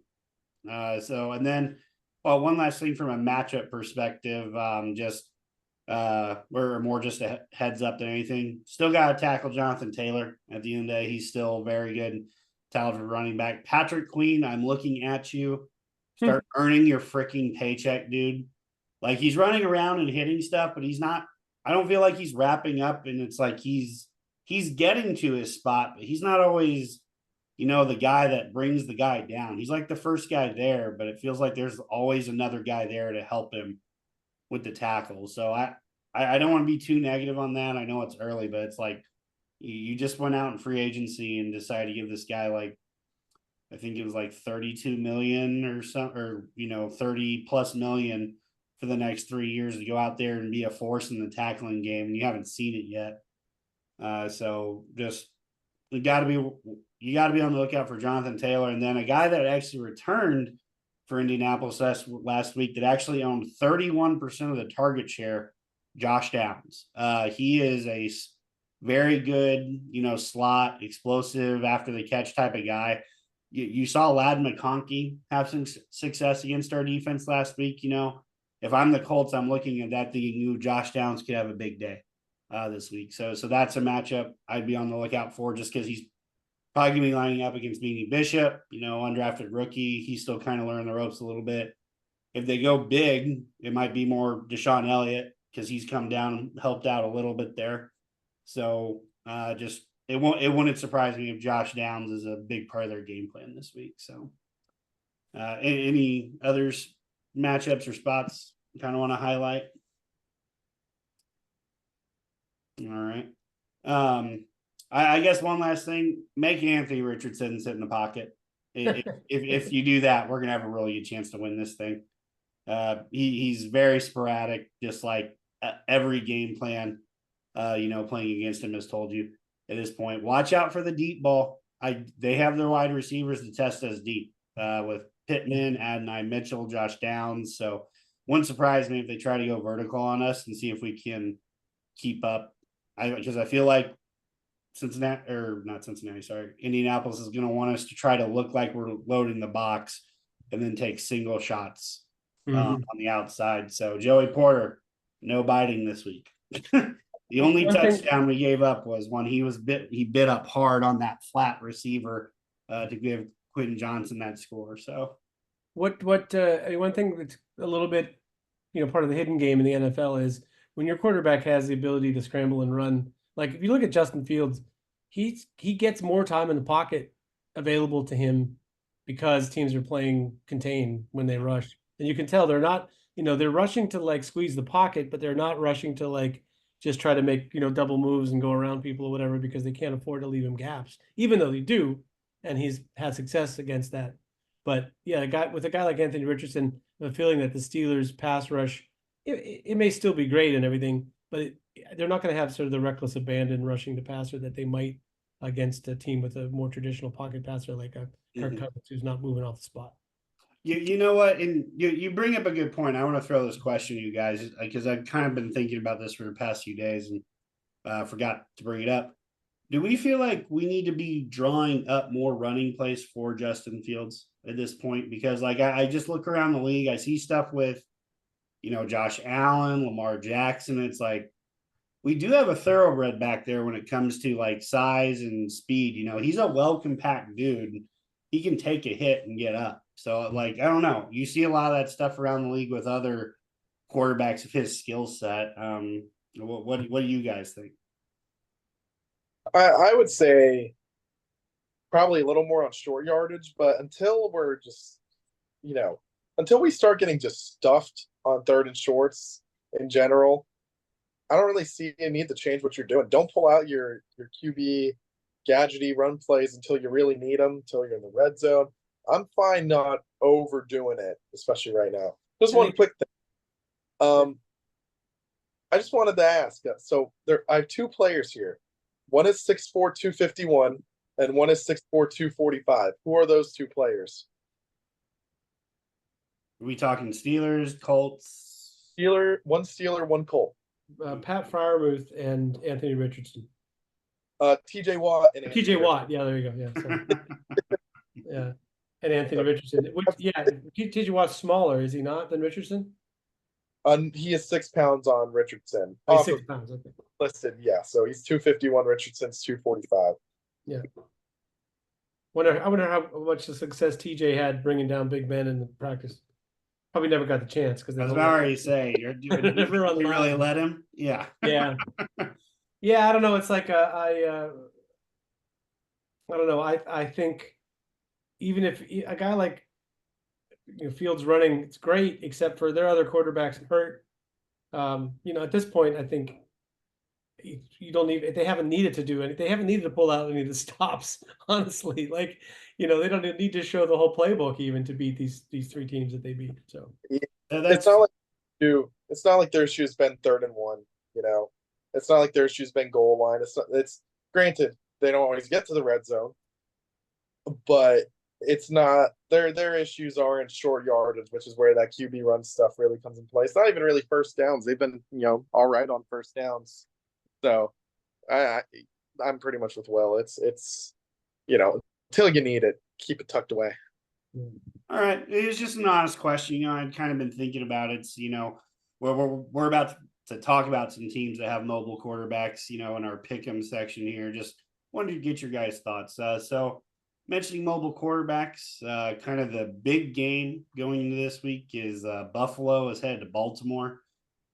And then one last thing from a matchup perspective, we're more just a heads up than anything. Still got to tackle Jonathan Taylor. At the end of the day, he's still very good, talented running back. Patrick Queen, I'm looking at you. Start earning your freaking paycheck, dude. Like, he's running around and hitting stuff, but he's not. I don't feel like he's wrapping up, and it's like he's getting to his spot, but he's not always, the guy that brings the guy down. He's like the first guy there, but it feels like there's always another guy there to help him with the tackle. So I don't want to be too negative on that. I know it's early, but it's like you just went out in free agency and decided to give this guy I think it was 32 million or something, or 30 plus million for the next 3 years to go out there and be a force in the tackling game, and you haven't seen it yet. So just you got to be on the lookout for Jonathan Taylor, and then a guy that actually returned for Indianapolis last week that actually owned 31% of the target share, Josh Downs. He is a very good, slot, explosive, after the catch type of guy. You saw Ladd McConkey have some success against our defense last week. If I'm the Colts, I'm looking at that thinking Josh Downs could have a big day this week. So that's a matchup I'd be on the lookout for, just because he's probably going to be lining up against Beanie Bishop, undrafted rookie. He's still kind of learning the ropes a little bit. If they go big, it might be more Deshaun Elliott, because he's come down and helped out a little bit there. So it wouldn't surprise me if Josh Downs is a big part of their game plan this week. So any others matchups or spots you kind of want to highlight? All right. I guess one last thing, make Anthony Richardson sit in the pocket. If you do that, we're going to have a really good chance to win this thing. He's very sporadic, just like every game plan, playing against him has told you at this point. Watch out for the deep ball. They have their wide receivers to test us deep with Pittman, Adonai Mitchell, Josh Downs. So wouldn't surprise me if they try to go vertical on us and see if we can keep up. Because I feel like Indianapolis is going to want us to try to look like we're loading the box and then take single shots on the outside. So Joey Porter, no biting this week. The only touchdown we gave up was when he bit up hard on that flat receiver to give Quentin Johnson that score. So One thing that's a little bit, part of the hidden game in the NFL is when your quarterback has the ability to scramble and run. Like if you look at Justin Fields, he gets more time in the pocket available to him because teams are playing contain when they rush. And you can tell they're not, they're rushing to like squeeze the pocket, but they're not rushing to like just try to make, double moves and go around people or whatever because they can't afford to leave him gaps, even though they do. And he's had success against that. But yeah, with a guy like Anthony Richardson, the feeling that the Steelers pass rush, it may still be great and everything, but they're not going to have sort of the reckless abandon rushing the passer that they might against a team with a more traditional pocket passer like a Kirk Cousins who's not moving off the spot. You know what? And you bring up a good point. I want to throw this question to you guys because I've kind of been thinking about this for the past few days and forgot to bring it up. Do we feel like we need to be drawing up more running plays for Justin Fields at this point? Because like I just look around the league, I see stuff with, Josh Allen, Lamar Jackson. It's like we do have a thoroughbred back there when it comes to like size and speed. He's a well compact dude. He can take a hit and get up. So like I don't know. You see a lot of that stuff around the league with other quarterbacks of his skill set. What do you guys think? I would say probably a little more on short yardage, but until we're just, until we start getting just stuffed on third and shorts in general, I don't really see a need to change what you're doing. Don't pull out your QB gadgety run plays until you really need them, until you're in the red zone. I'm fine not overdoing it, especially right now. Just one quick thing. I just wanted to ask. So I have two players here. One is 6'4", 251, and one is 6'4", 245. Who are those two players? Are we talking Steelers, Colts? One Steeler, one Colt. Pat Freiermuth and Anthony Richardson. TJ Watt and TJ Watt. Yeah, there you go. Yeah. So. Yeah. And Anthony Richardson. TJ Watt's smaller, is he not, than Richardson? He is 6 pounds on Richardson. Oh, he's 6 pounds, okay. Listed, yeah. So he's 251, Richardson's 245. Yeah. I wonder how much the success TJ had bringing down big men in the practice. Probably never got the chance because I was about to say, you really let him? Yeah. Yeah. Yeah, I don't know. It's like I don't know. I think even if a guy like Fields running, it's great, except for their other quarterbacks hurt. At this point, I think you don't need. They haven't needed to do anything. They haven't needed to pull out any of the stops. Honestly, like they don't need to show the whole playbook even to beat these three teams that they beat. So it's not like their issue's been 3rd and 1. It's not like their issue's been goal line. It's granted they don't always get to the red zone, but it's not their issues are in short yardage, which is where that QB run stuff really comes in play. It's not even really first downs. They've been all right on first downs. So I'm pretty much with Will. It's until you need it, keep it tucked away. All right, it was just an honest question. I'd kind of been thinking about it. We're about to talk about some teams that have mobile quarterbacks. In our pick'em section here. Just wanted to get your guys' thoughts. So mentioning mobile quarterbacks, kind of the big game going into this week is Buffalo is headed to Baltimore.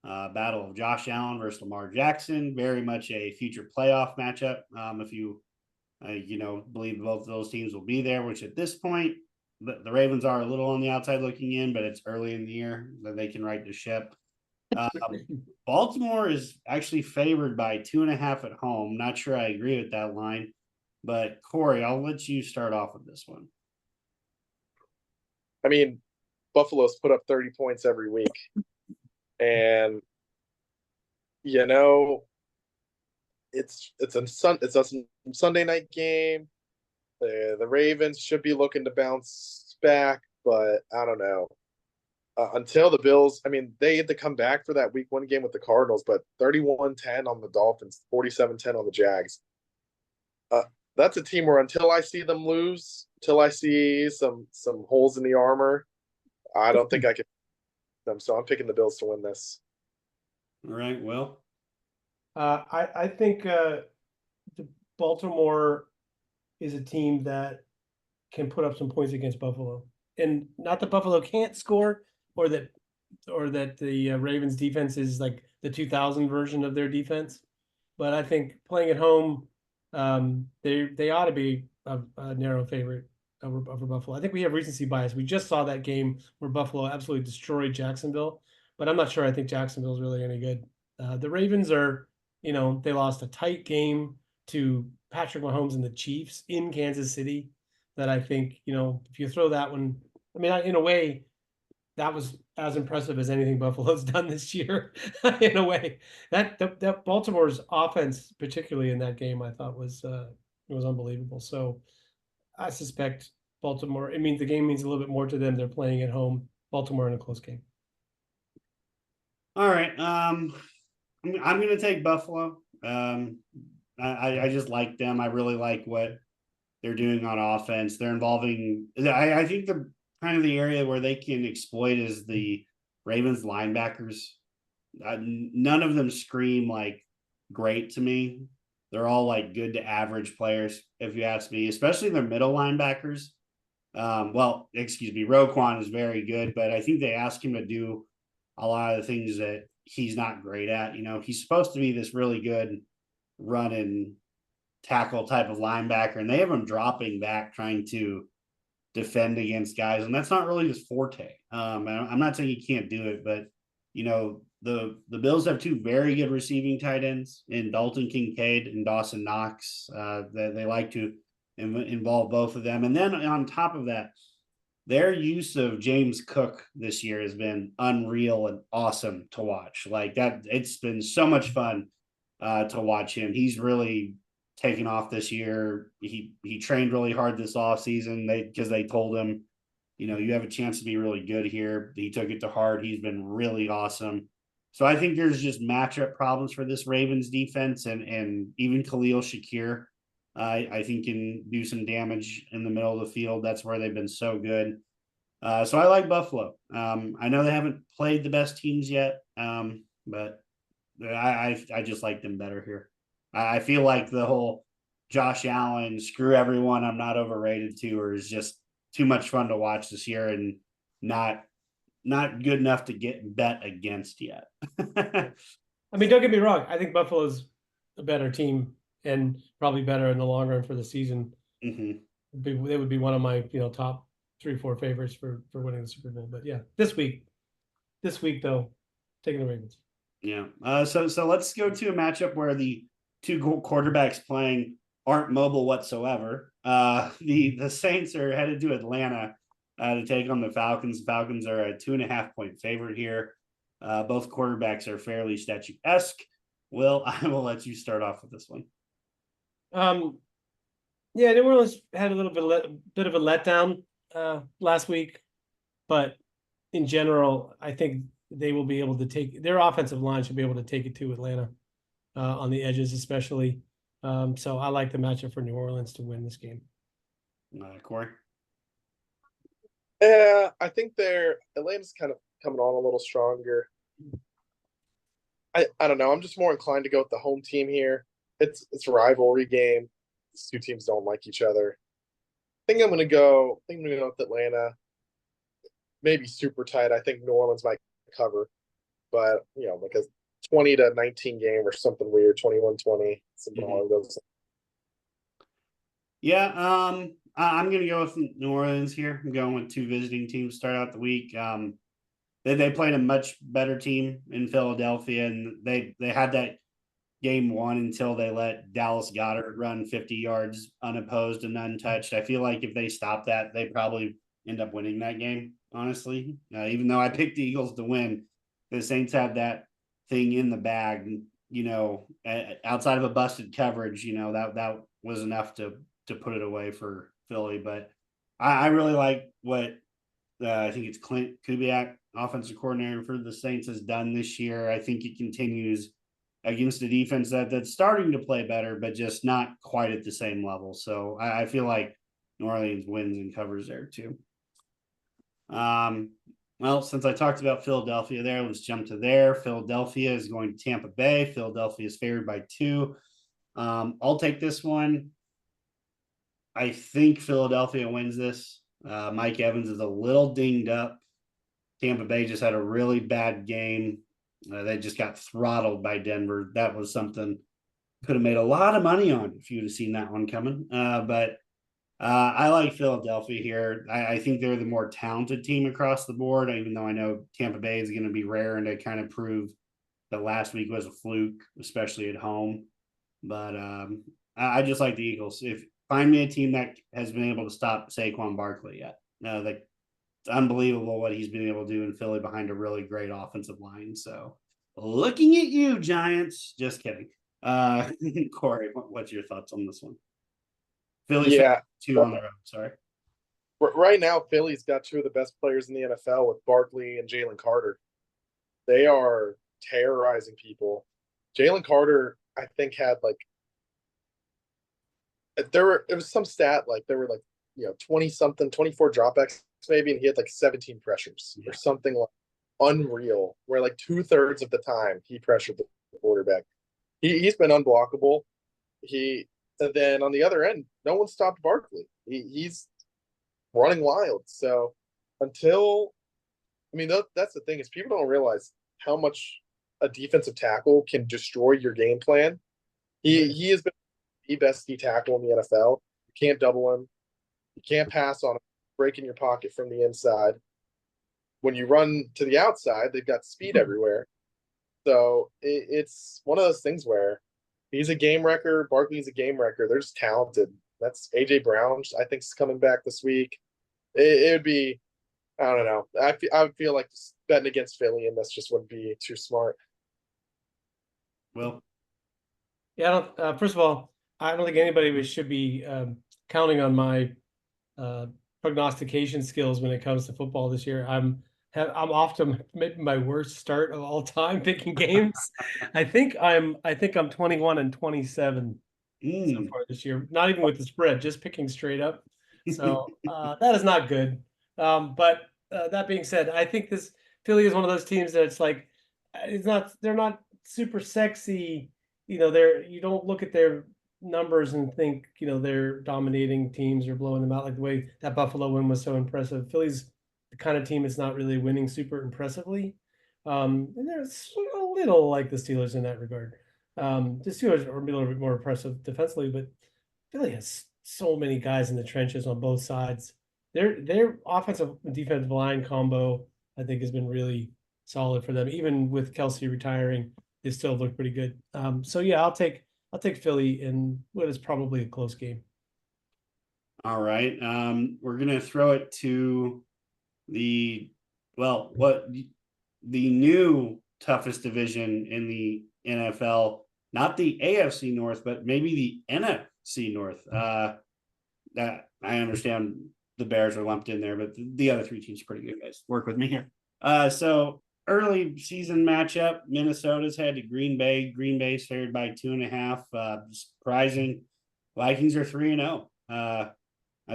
Battle of Josh Allen versus Lamar Jackson. Very much a future playoff matchup. If you, believe both of those teams will be there, which at this point, the Ravens are a little on the outside looking in, but it's early in the year that they can right the ship. Baltimore is actually favored by 2.5 at home. Not sure I agree with that line, but Korey, I'll let you start off with this one. I mean, Buffalo's put up 30 points every week. And it's a Sunday night game. The Ravens should be looking to bounce back, but I don't know. Until the Bills, they had to come back for that week 1 game with the Cardinals, but 31-10 on the Dolphins, 47-10 on the Jags. That's a team where until I see them lose, until I see some holes in the armor, I don't think I can. So I'm picking the Bills to win this. All right, Will. I think the Baltimore is a team that can put up some points against Buffalo. and not that Buffalo can't score or that the Ravens defense is like the 2000 version of their defense, but I think playing at home, they ought to be a narrow favorite over Buffalo. I think we have recency bias. We just saw that game where Buffalo absolutely destroyed Jacksonville, but I'm not sure I think Jacksonville's really any good. The Ravens are, they lost a tight game to Patrick Mahomes and the Chiefs in Kansas City that I think, if you throw that one, I mean, in a way, that was as impressive as anything Buffalo's done this year. In a way, that Baltimore's offense, particularly in that game, I thought was unbelievable. So I suspect Baltimore. It means the game means a little bit more to them. They're playing at home. Baltimore in a close game. All right. I'm going to take Buffalo. I just like them. I really like what they're doing on offense. They're involving. I think the kind of the area where they can exploit is the Ravens linebackers. None of them scream like great to me. They're all like good to average players, if you ask me, especially their middle linebackers. Roquan is very good, but I think they ask him to do a lot of the things that he's not great at. He's supposed to be this really good run and tackle type of linebacker, and they have him dropping back trying to defend against guys, and that's not really his forte. I'm not saying he can't do it, but the Bills have two very good receiving tight ends in Dalton Kincaid and Dawson Knox. They like to involve both of them, and then on top of that, their use of James Cook this year has been unreal and awesome to watch. Like that, it's been so much fun to watch him. He's really taken off this year. He trained really hard this offseason because they told him, you have a chance to be really good here. He took it to heart. He's been really awesome. So I think there's just matchup problems for this Ravens defense, and even Khalil Shakir, I think can do some damage in the middle of the field. That's where they've been so good. So I like Buffalo. I know they haven't played the best teams yet, but I just like them better here. I feel like the whole Josh Allen, screw everyone, I'm not overrated tour is just too much fun to watch this year and not good enough to get bet against yet. I mean, don't get me wrong. I think Buffalo's a better team and probably better in the long run for the season. Mm-hmm. They would be one of my top 3-4 favorites for winning the Super Bowl. But yeah, this week though, taking the Ravens. Yeah. So let's go to a matchup where the two quarterbacks playing aren't mobile whatsoever. The Saints are headed to Atlanta to take on the Falcons. The Falcons are a 2.5-point favorite here. Both quarterbacks are fairly statuesque. Will, I will let you start off with this one. Yeah, New Orleans had a little bit of a letdown last week, but in general, I think they will be able to take their offensive line should be able to take it to Atlanta on the edges, especially. So I like the matchup for New Orleans to win this game. Korey? Yeah, I think Atlanta's kind of coming on a little stronger. I don't know. I'm just more inclined to go with the home team here. It's a rivalry game. These two teams don't like each other. I think I'm gonna go with Atlanta. Maybe super tight. I think New Orleans might cover, but like a 20-19 game or something weird, 21-20, something along those. Yeah, I'm gonna go with New Orleans here. I'm going with two visiting teams to start out the week. They played a much better team in Philadelphia, and they had that game won until they let Dallas Goedert run 50 yards unopposed and untouched. I feel like if they stop that, they probably end up winning that game, honestly. Even though I picked the Eagles to win, the Saints had that thing in the bag, outside of a busted coverage, that was enough to put it away for Philly. But I really like what I think it's Clint Kubiak, offensive coordinator for the Saints, has done this year. I think it continues against a defense that's starting to play better, but just not quite at the same level. So I feel like New Orleans wins and covers there too. Well, since I talked about Philadelphia there, let's jump to there. Philadelphia is going to Tampa Bay. Philadelphia is favored by 2. I'll take this one. I think Philadelphia wins this. Mike Evans is a little dinged up. Tampa Bay just had a really bad game. They just got throttled by Denver. That was something could have made a lot of money on if you'd have seen that one coming. But I like Philadelphia here. I think they're the more talented team across the board, even though I know Tampa Bay is going to be rare and they kind of prove that last week was a fluke, especially at home. But I just like the Eagles. If find me a team that has been able to stop Saquon Barkley yet. No, it's unbelievable what he's been able to do in Philly behind a really great offensive line. So looking at you, Giants. Just kidding. Korey, what's your thoughts on this one? Philly's 2 on the road. Sorry. Right now, Philly's got two of the best players in the NFL with Barkley and Jalen Carter. They are terrorizing people. Jalen Carter, I think, had it was some stat there were 20-something, 24 dropbacks maybe, and he had 17 pressures or something unreal, where 2/3 of the time he pressured the quarterback. He's been unblockable. And then on the other end, no one stopped Barkley. He's running wild. So that's the thing, is people don't realize how much a defensive tackle can destroy your game plan. He has been the best D tackle in the NFL. You can't double him. You can't pass on him, breaking your pocket from the inside. When you run to the outside, they've got speed everywhere. So it's one of those things where he's a game wrecker. Barkley's a game wrecker. They're just talented. That's A.J. Brown, I think, is coming back this week. It would be, I don't know. I would feel like just betting against Philly, and this just wouldn't be too smart. Well, Yeah, first of all, I don't think anybody should be counting on my prognostication skills when it comes to football this year. I'm off to maybe my worst start of all time picking games. I think I'm 21-27 so far this year. Not even with the spread, just picking straight up. So that is not good. But that being said, I think this Philly is one of those teams that's they're not super sexy. You don't look at their numbers and think, they're dominating teams or blowing them out like the way that Buffalo win was so impressive. Philly's the kind of team that's not really winning super impressively. And they're a little like the Steelers in that regard. The Steelers are a little bit more impressive defensively, but Philly has so many guys in the trenches on both sides. Their offensive and defensive line combo, I think, has been really solid for them. Even with Kelsey retiring, they still look pretty good. So yeah, I'll take Philly in what is probably a close game. All right. We're gonna throw it to the new toughest division in the NFL, not the AFC North, but maybe the NFC North. That I understand the Bears are lumped in there, but the other three teams are pretty good, guys. Work with me here. So early season matchup, Minnesota's head to Green Bay. Green Bay's favored by 2.5. Surprising. Vikings are 3-0. I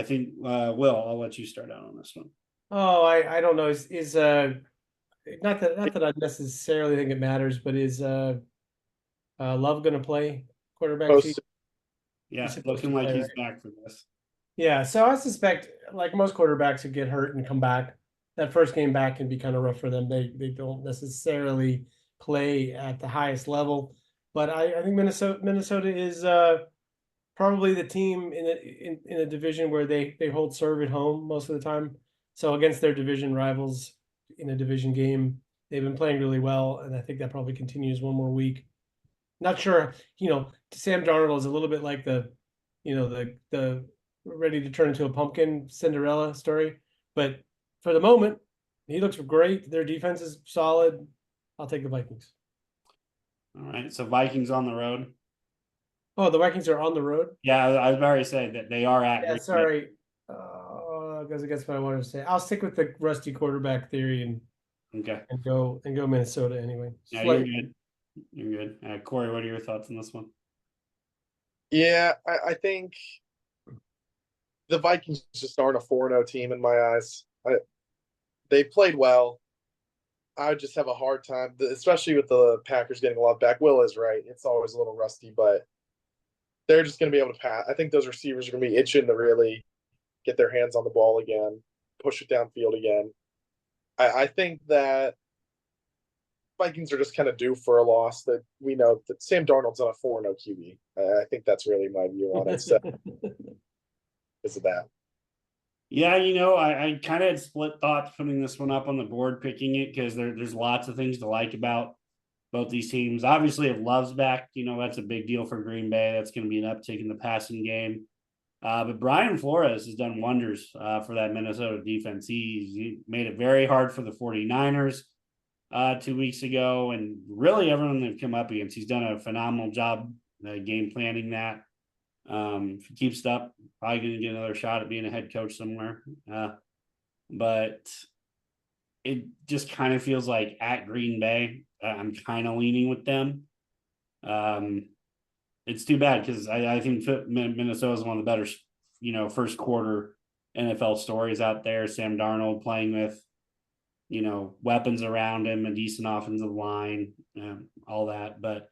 think Will, I'll let you start out on this one. Oh, I don't know. Is not that I necessarily think it matters, but is Love going to play quarterback? Yeah, looking like he's back for this. Yeah, so I suspect, like most quarterbacks who get hurt and come back, that first game back can be kind of rough for them. They don't necessarily play at the highest level, but I think Minnesota is probably the team in a division where they hold serve at home most of the time. So against their division rivals in a division game, they've been playing really well, and I think that probably continues one more week. Not sure, Sam Darnold is a little bit like the ready to turn into a pumpkin Cinderella story, but for the moment, he looks great. Their defense is solid. I'll take the Vikings. All right, so Vikings on the road. Oh, the Vikings are on the road? Yeah, I was about to say that they are at. Yeah, sorry. Goes against what I wanted to say. I'll stick with the rusty quarterback theory and go Minnesota anyway. Yeah, you're good. You're good. Korey, what are your thoughts on this one? Yeah, I think the Vikings just aren't a 4-0 team in my eyes. They played well. I just have a hard time, especially with the Packers getting a lot back. Will is right. It's always a little rusty, but they're just going to be able to pass. I think those receivers are going to be itching to really get their hands on the ball again, push it downfield again. I think that Vikings are just kind of due for a loss. That we know that Sam Darnold's on a 4-0 QB. I think that's really my view on it. So, because of that. Yeah, I kind of had split thoughts putting this one up on the board, picking it because there's lots of things to like about both these teams. Obviously, if Love's back, that's a big deal for Green Bay. That's going to be an uptick in the passing game. But Brian Flores has done wonders for that Minnesota defense. He made it very hard for the 49ers 2 weeks ago, and really everyone they've come up against. He's done a phenomenal job game planning that. If he keeps it up, probably going to get another shot at being a head coach somewhere. But it just kind of feels like at Green Bay, I'm kind of leaning with them. It's too bad because I think Minnesota is one of the better, first quarter NFL stories out there. Sam Darnold playing with, weapons around him, a decent offensive line, all that. But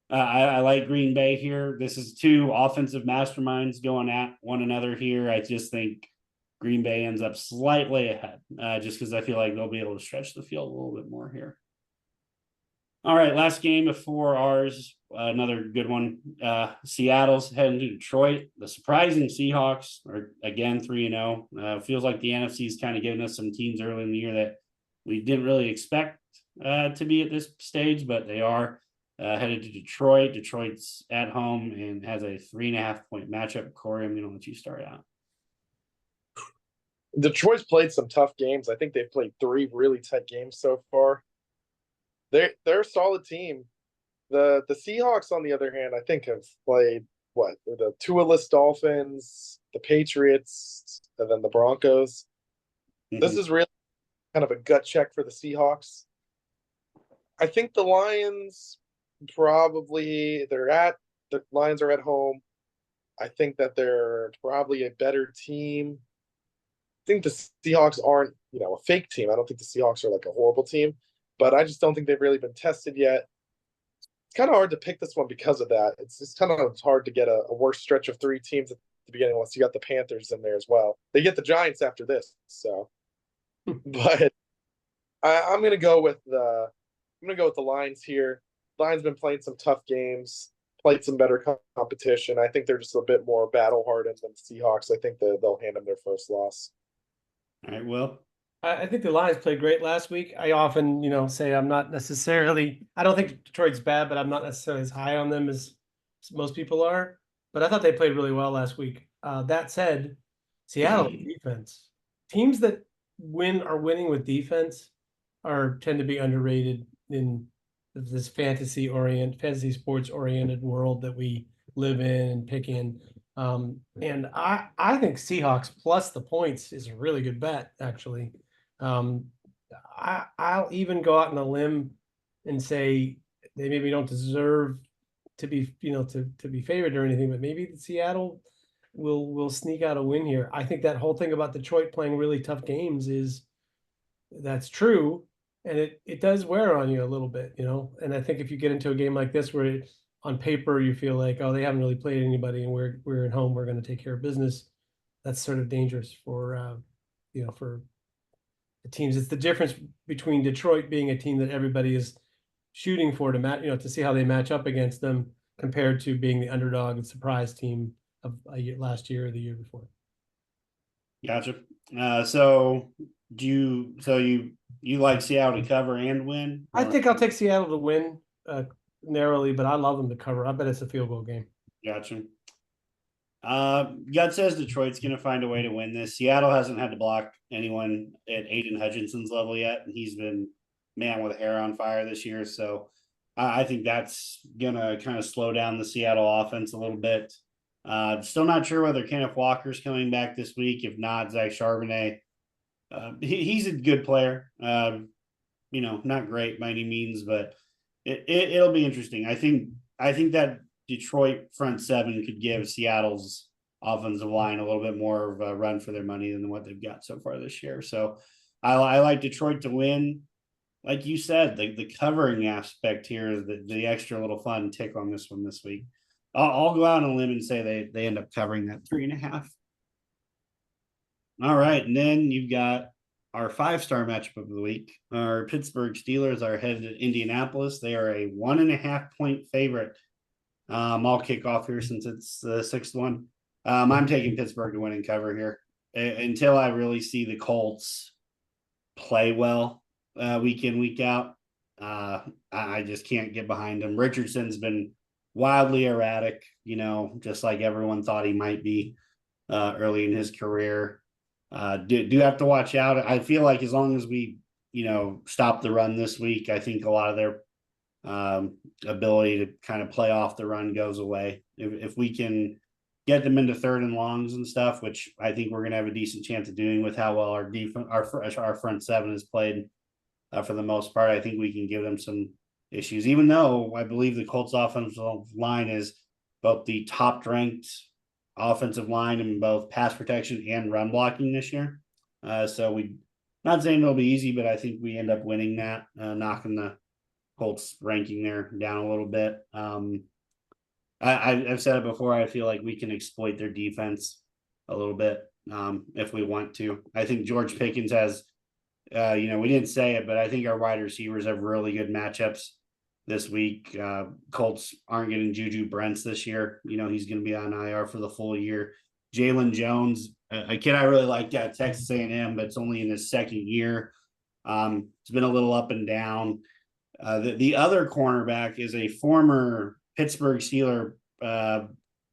I like Green Bay here. This is two offensive masterminds going at one another here. I just think Green Bay ends up slightly ahead, just because I feel like they'll be able to stretch the field a little bit more here. All right, last game before ours, another good one. Seattle's heading to Detroit. The surprising Seahawks are again 3-0. Feels like the NFC is kind of giving us some teams early in the year that we didn't really expect to be at this stage, but they are. Headed to Detroit. Detroit's at home and has a 3.5-point matchup. Korey, I'm going to let you start out. Detroit's played some tough games. I think they've played 3 really tight games so far. They're a solid team. The Seahawks, on the other hand, I think have played the Tua-less Dolphins, the Patriots, and then the Broncos. Mm-hmm. This is really kind of a gut check for the Seahawks. I think the Lions. Probably the Lions are at home. I think that they're probably a better team. I think the Seahawks aren't, a fake team. I don't think the Seahawks are like a horrible team, but I just don't think they've really been tested yet. It's kind of hard to pick this one because of that. It's just kind of hard to get a worse stretch of 3 teams at the beginning unless you got the Panthers in there as well. They get the Giants after this, so. But I'm gonna go with the Lions here. Lions been playing some tough games, played some better competition. I think they're just a bit more battle-hardened than the Seahawks. I think they'll hand them their first loss. All right, Will? I think the Lions played great last week. I often, say I'm not necessarily – I don't think Detroit's bad, but I'm not necessarily as high on them as most people are. But I thought they played really well last week. That said, Seattle defense. Teams that are winning with defense tend to be underrated in – this fantasy sports oriented world that we live in and pick in. And I think Seahawks plus the points is a really good bet, actually. I'll even go out on a limb and say they maybe don't deserve to be, to be favored or anything, but maybe Seattle will sneak out a win here. I think that whole thing about Detroit playing really tough games that's true. And it does wear on you a little bit, And I think if you get into a game like this where on paper you feel like, oh, they haven't really played anybody and we're at home, we're going to take care of business, that's sort of dangerous for for the teams. It's the difference between Detroit being a team that everybody is shooting for to see how they match up against them compared to being the underdog and surprise team of last year or the year before. Gotcha. So you like Seattle to cover and win? I think I'll take Seattle to win narrowly, but I love them to cover. I bet it's a field goal game. Gotcha. Gut says Detroit's going to find a way to win this. Seattle hasn't had to block anyone at Aiden Hutchinson's level yet, and he's been man with hair on fire this year. So I think that's going to kind of slow down the Seattle offense a little bit. Still not sure whether Kenneth Walker's coming back this week. If not, Zach Charbonnet. He's a good player. Not great by any means, but it'll be interesting. I think that Detroit front seven could give Seattle's offensive line a little bit more of a run for their money than what they've got so far this year. So I like Detroit to win. Like you said, the covering aspect here is the extra little fun tick on this one this week. I'll go out on a limb and say they end up covering that 3.5. All right. And then you've got our 5-star matchup of the week. Our Pittsburgh Steelers are headed to Indianapolis. They are a 1.5-point favorite. I'll kick off here since it's the 6th one. I'm taking Pittsburgh to win and cover here until I really see the Colts play well week in, week out. I just can't get behind him. Richardson's been wildly erratic, just like everyone thought he might be early in his career. Do have to watch out. I feel like as long as we, stop the run this week, I think a lot of their ability to kind of play off the run goes away. If we can get them into 3rd and longs and stuff, which I think we're going to have a decent chance of doing with how well our defense, our front 7 has played for the most part. I think we can give them some issues, even though I believe the Colts offensive line is both the top ranked offensive line in both pass protection and run blocking this year. So we not saying it'll be easy, but I think we end up winning that, knocking the Colts ranking there down a little bit. I've said it before. I feel like we can exploit their defense a little bit if we want to. I think George Pickens has, we didn't say it, but I think our wide receivers have really good matchups this week. Colts aren't getting Juju Brents this year. He's going to be on IR for the full year. Jalen Jones, a kid I really like at Texas A&M, but it's only in his 2nd year. It's been a little up and down. The other cornerback is a former Pittsburgh Steeler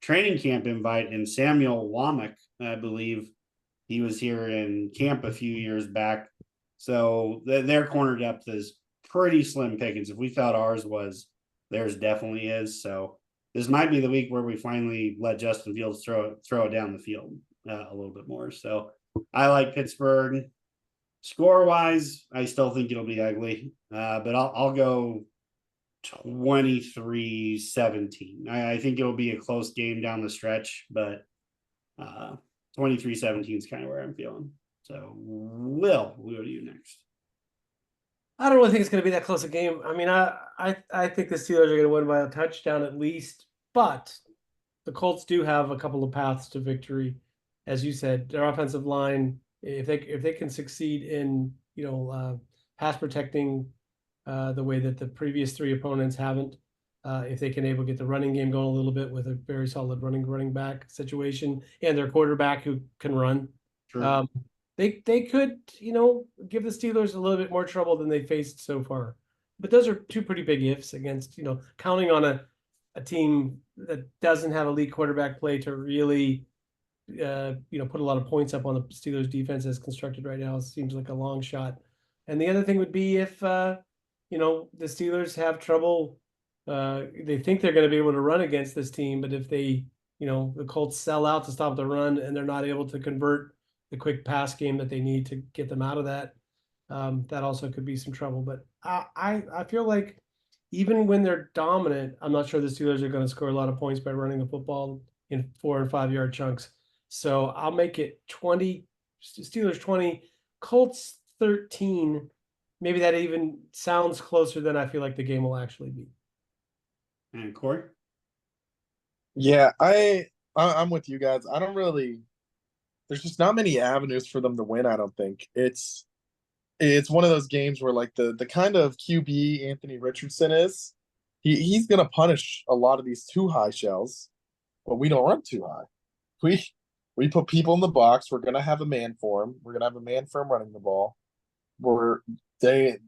training camp invite in Samuel Womack. I believe he was here in camp a few years back. So their corner depth is pretty slim pickings. If we thought ours was, theirs definitely is. So this might be the week where we finally let Justin Fields throw it down the field a little bit more. So I like Pittsburgh. Score-wise, I still think it'll be ugly, but I'll go 23-17. I think it'll be a close game down the stretch, but 23-17 is kind of where I'm feeling. So, Will, we'll go to you next. I don't really think it's going to be that close a game. I mean, I think the Steelers are going to win by a touchdown at least, but the Colts do have a couple of paths to victory. As you said, their offensive line, if they can succeed in pass protecting the way that the previous 3 opponents haven't, if they can get the running game going a little bit with a very solid running back situation and their quarterback who can run, Sure. they could give the Steelers a little bit more trouble than they faced so far. But those are 2 pretty big ifs against counting on a team that doesn't have elite quarterback play to really put a lot of points up on the Steelers defense as constructed right now. It seems like a long shot. And the other thing would be if the Steelers have trouble, they think they're going to be able to run against this team, but if they the Colts sell out to stop the run and they're not able to convert the quick pass game that they need to get them out of that, that also could be some trouble. But I feel like even when they're dominant, I'm not sure the Steelers are going to score a lot of points by running the football in 4 and 5 yard chunks. So I'll make it 20, Steelers 20, Colts 13. Maybe that even sounds closer than I feel like the game will actually be. And Korey? Yeah, I'm with you guys. I don't really. There's just not many avenues for them to win. I don't think it's one of those games where like the kind of QB Anthony Richardson is, he's gonna punish a lot of these too high shells, but we don't run too high. We put people in the box. We're gonna have a man for him. We're gonna have a man for him running the ball. Where they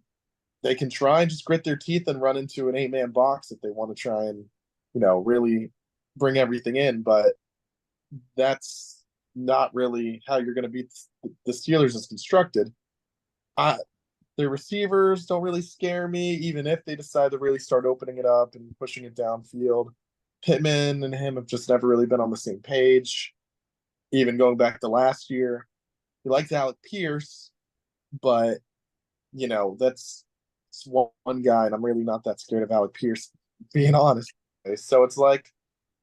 can try and just grit their teeth and run into an 8-man box if they want to try and really bring everything in, but that's not really how you're going to beat the Steelers as constructed. Their receivers don't really scare me, even if they decide to really start opening it up and pushing it downfield. Pittman and him have just never really been on the same page. Even going back to last year, he likes Alec Pierce, but that's one guy, and I'm really not that scared of Alec Pierce, being honest. So it's like,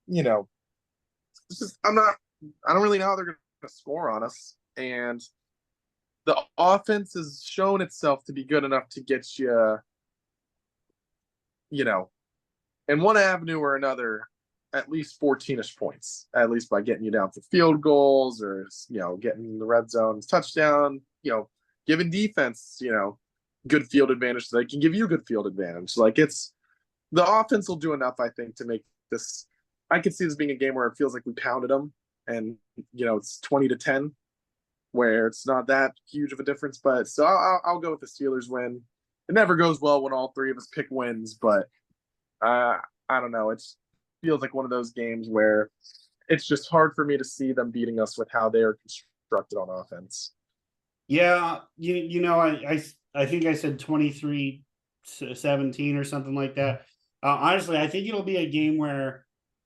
it's just I don't really know how they're going to score on us, and the offense has shown itself to be good enough to get you, in one avenue or another, at least 14-ish points, at least by getting you down for field goals or, getting the red zone touchdown, giving defense, good field advantage so they can give you good field advantage. Like the offense will do enough, I think, to make this. I could see this being a game where it feels like we pounded them and, it's 20-10, where it's not that huge of a difference. But so I'll go with the Steelers win. It never goes well when all three of us pick wins, but I don't know. It feels like one of those games where it's just hard for me to see them beating us with how they are constructed on offense. Yeah, I think I said 23-17 or something like that. Honestly, I think it'll be a game where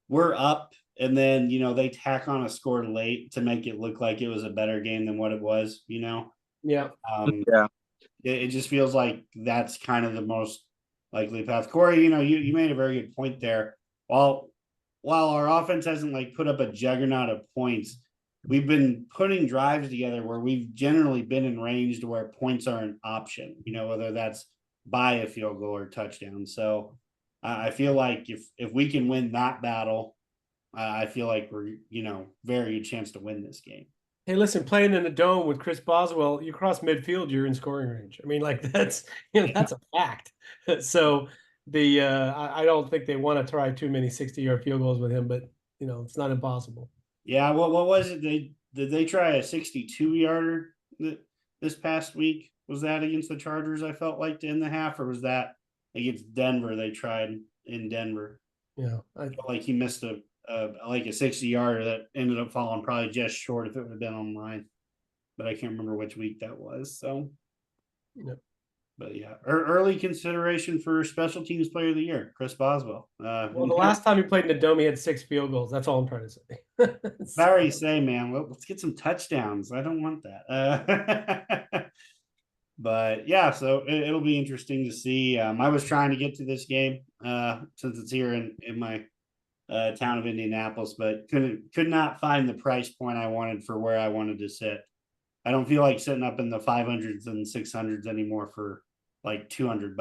we're up and then, they tack on a score late to make it look like it was a better game than what it was, Yeah. Yeah. It just feels like that's kind of the most likely path. Korey, you made a very good point there. While our offense hasn't put up a juggernaut of points, we've been putting drives together where we've generally been in range to where points are an option, whether that's by a field goal or touchdown. So I feel like if we can win that battle, I feel like we're, very good chance to win this game. Hey, listen, playing in a dome with Chris Boswell, you cross midfield, you're in scoring range. I mean, that's that's a fact. So I don't think they want to try too many 60-yard field goals with him, but it's not impossible. Yeah, what was it? Did they try a 62-yarder this past week? Was that against the Chargers? I felt like to end the half, or was that against Denver? They tried in Denver. Yeah, I felt like he missed a 60-yarder that ended up falling probably just short if it would have been online, but I can't remember which week that was. So, But yeah, early consideration for special teams player of the year, Chris Boswell. Well, the last time he played in the dome, he had 6 field goals. That's all I'm trying to say. Sorry, say, man, let's get some touchdowns. I don't want that. But yeah, so it'll be interesting to see. I was trying to get to this game since it's here in my town of Indianapolis, but could not find the price point I wanted for where I wanted to sit. I don't feel like sitting up in the 500s and 600s anymore for like $200.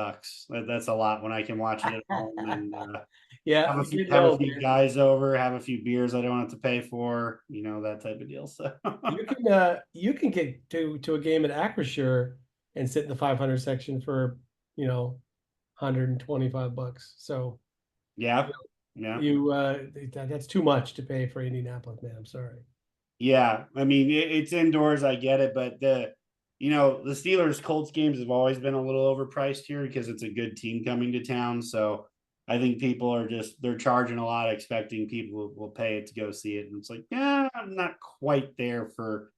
That's a lot when I can watch it at home and have a few guys over, have a few beers I don't have to pay for, that type of deal. So you can get to a game at Acrisure and sit in the 500 section for $125. So yeah. That's too much to pay for Indianapolis, man. I'm sorry. Yeah, I mean it's indoors. I get it, but the Steelers Colts games have always been a little overpriced here because it's a good team coming to town. So I think people are they're charging a lot, expecting people will pay it to go see it, and it's like, yeah, I'm not quite there for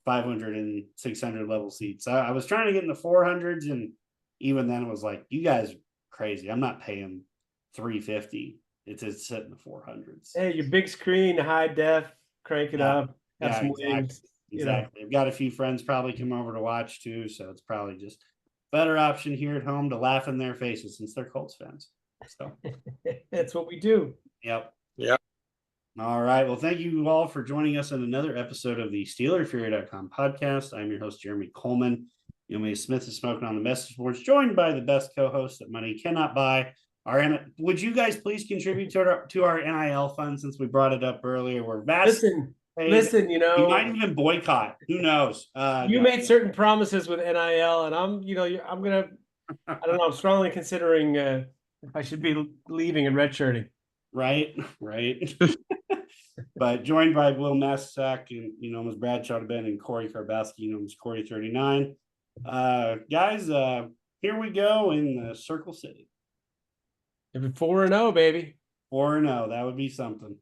500 and 600 level seats. I was trying to get in the 400s, and even then it was like, you guys are crazy. I'm not paying $350. It's to sit in the 400s. Hey, your big screen, high def, crank it up. Have some wings. Exactly. I've got a few friends probably come over to watch too, so it's probably just better option here at home to laugh in their faces since they're Colts fans. So that's what we do. Yep. Yeah. All right. Well, thank you all for joining us on another episode of the SteelerFury.com podcast. I'm your host, Jeremy Kohlman. Wil Masisak is smoking on the best of sports, joined by the best co-host that money cannot buy. Would you guys please contribute to our NIL fund since we brought it up earlier? We're listen, we might even boycott. Who knows? You made certain promises with NIL, and I'm gonna. I don't know. I'm strongly considering if I should be leaving and redshirting. Right. But joined by Wil Masisak and as Bradshaw Ben and Korey Karbowsky, as Korey 39. Guys, here we go in the Circle City. 4-0, baby. 4-0. That would be something.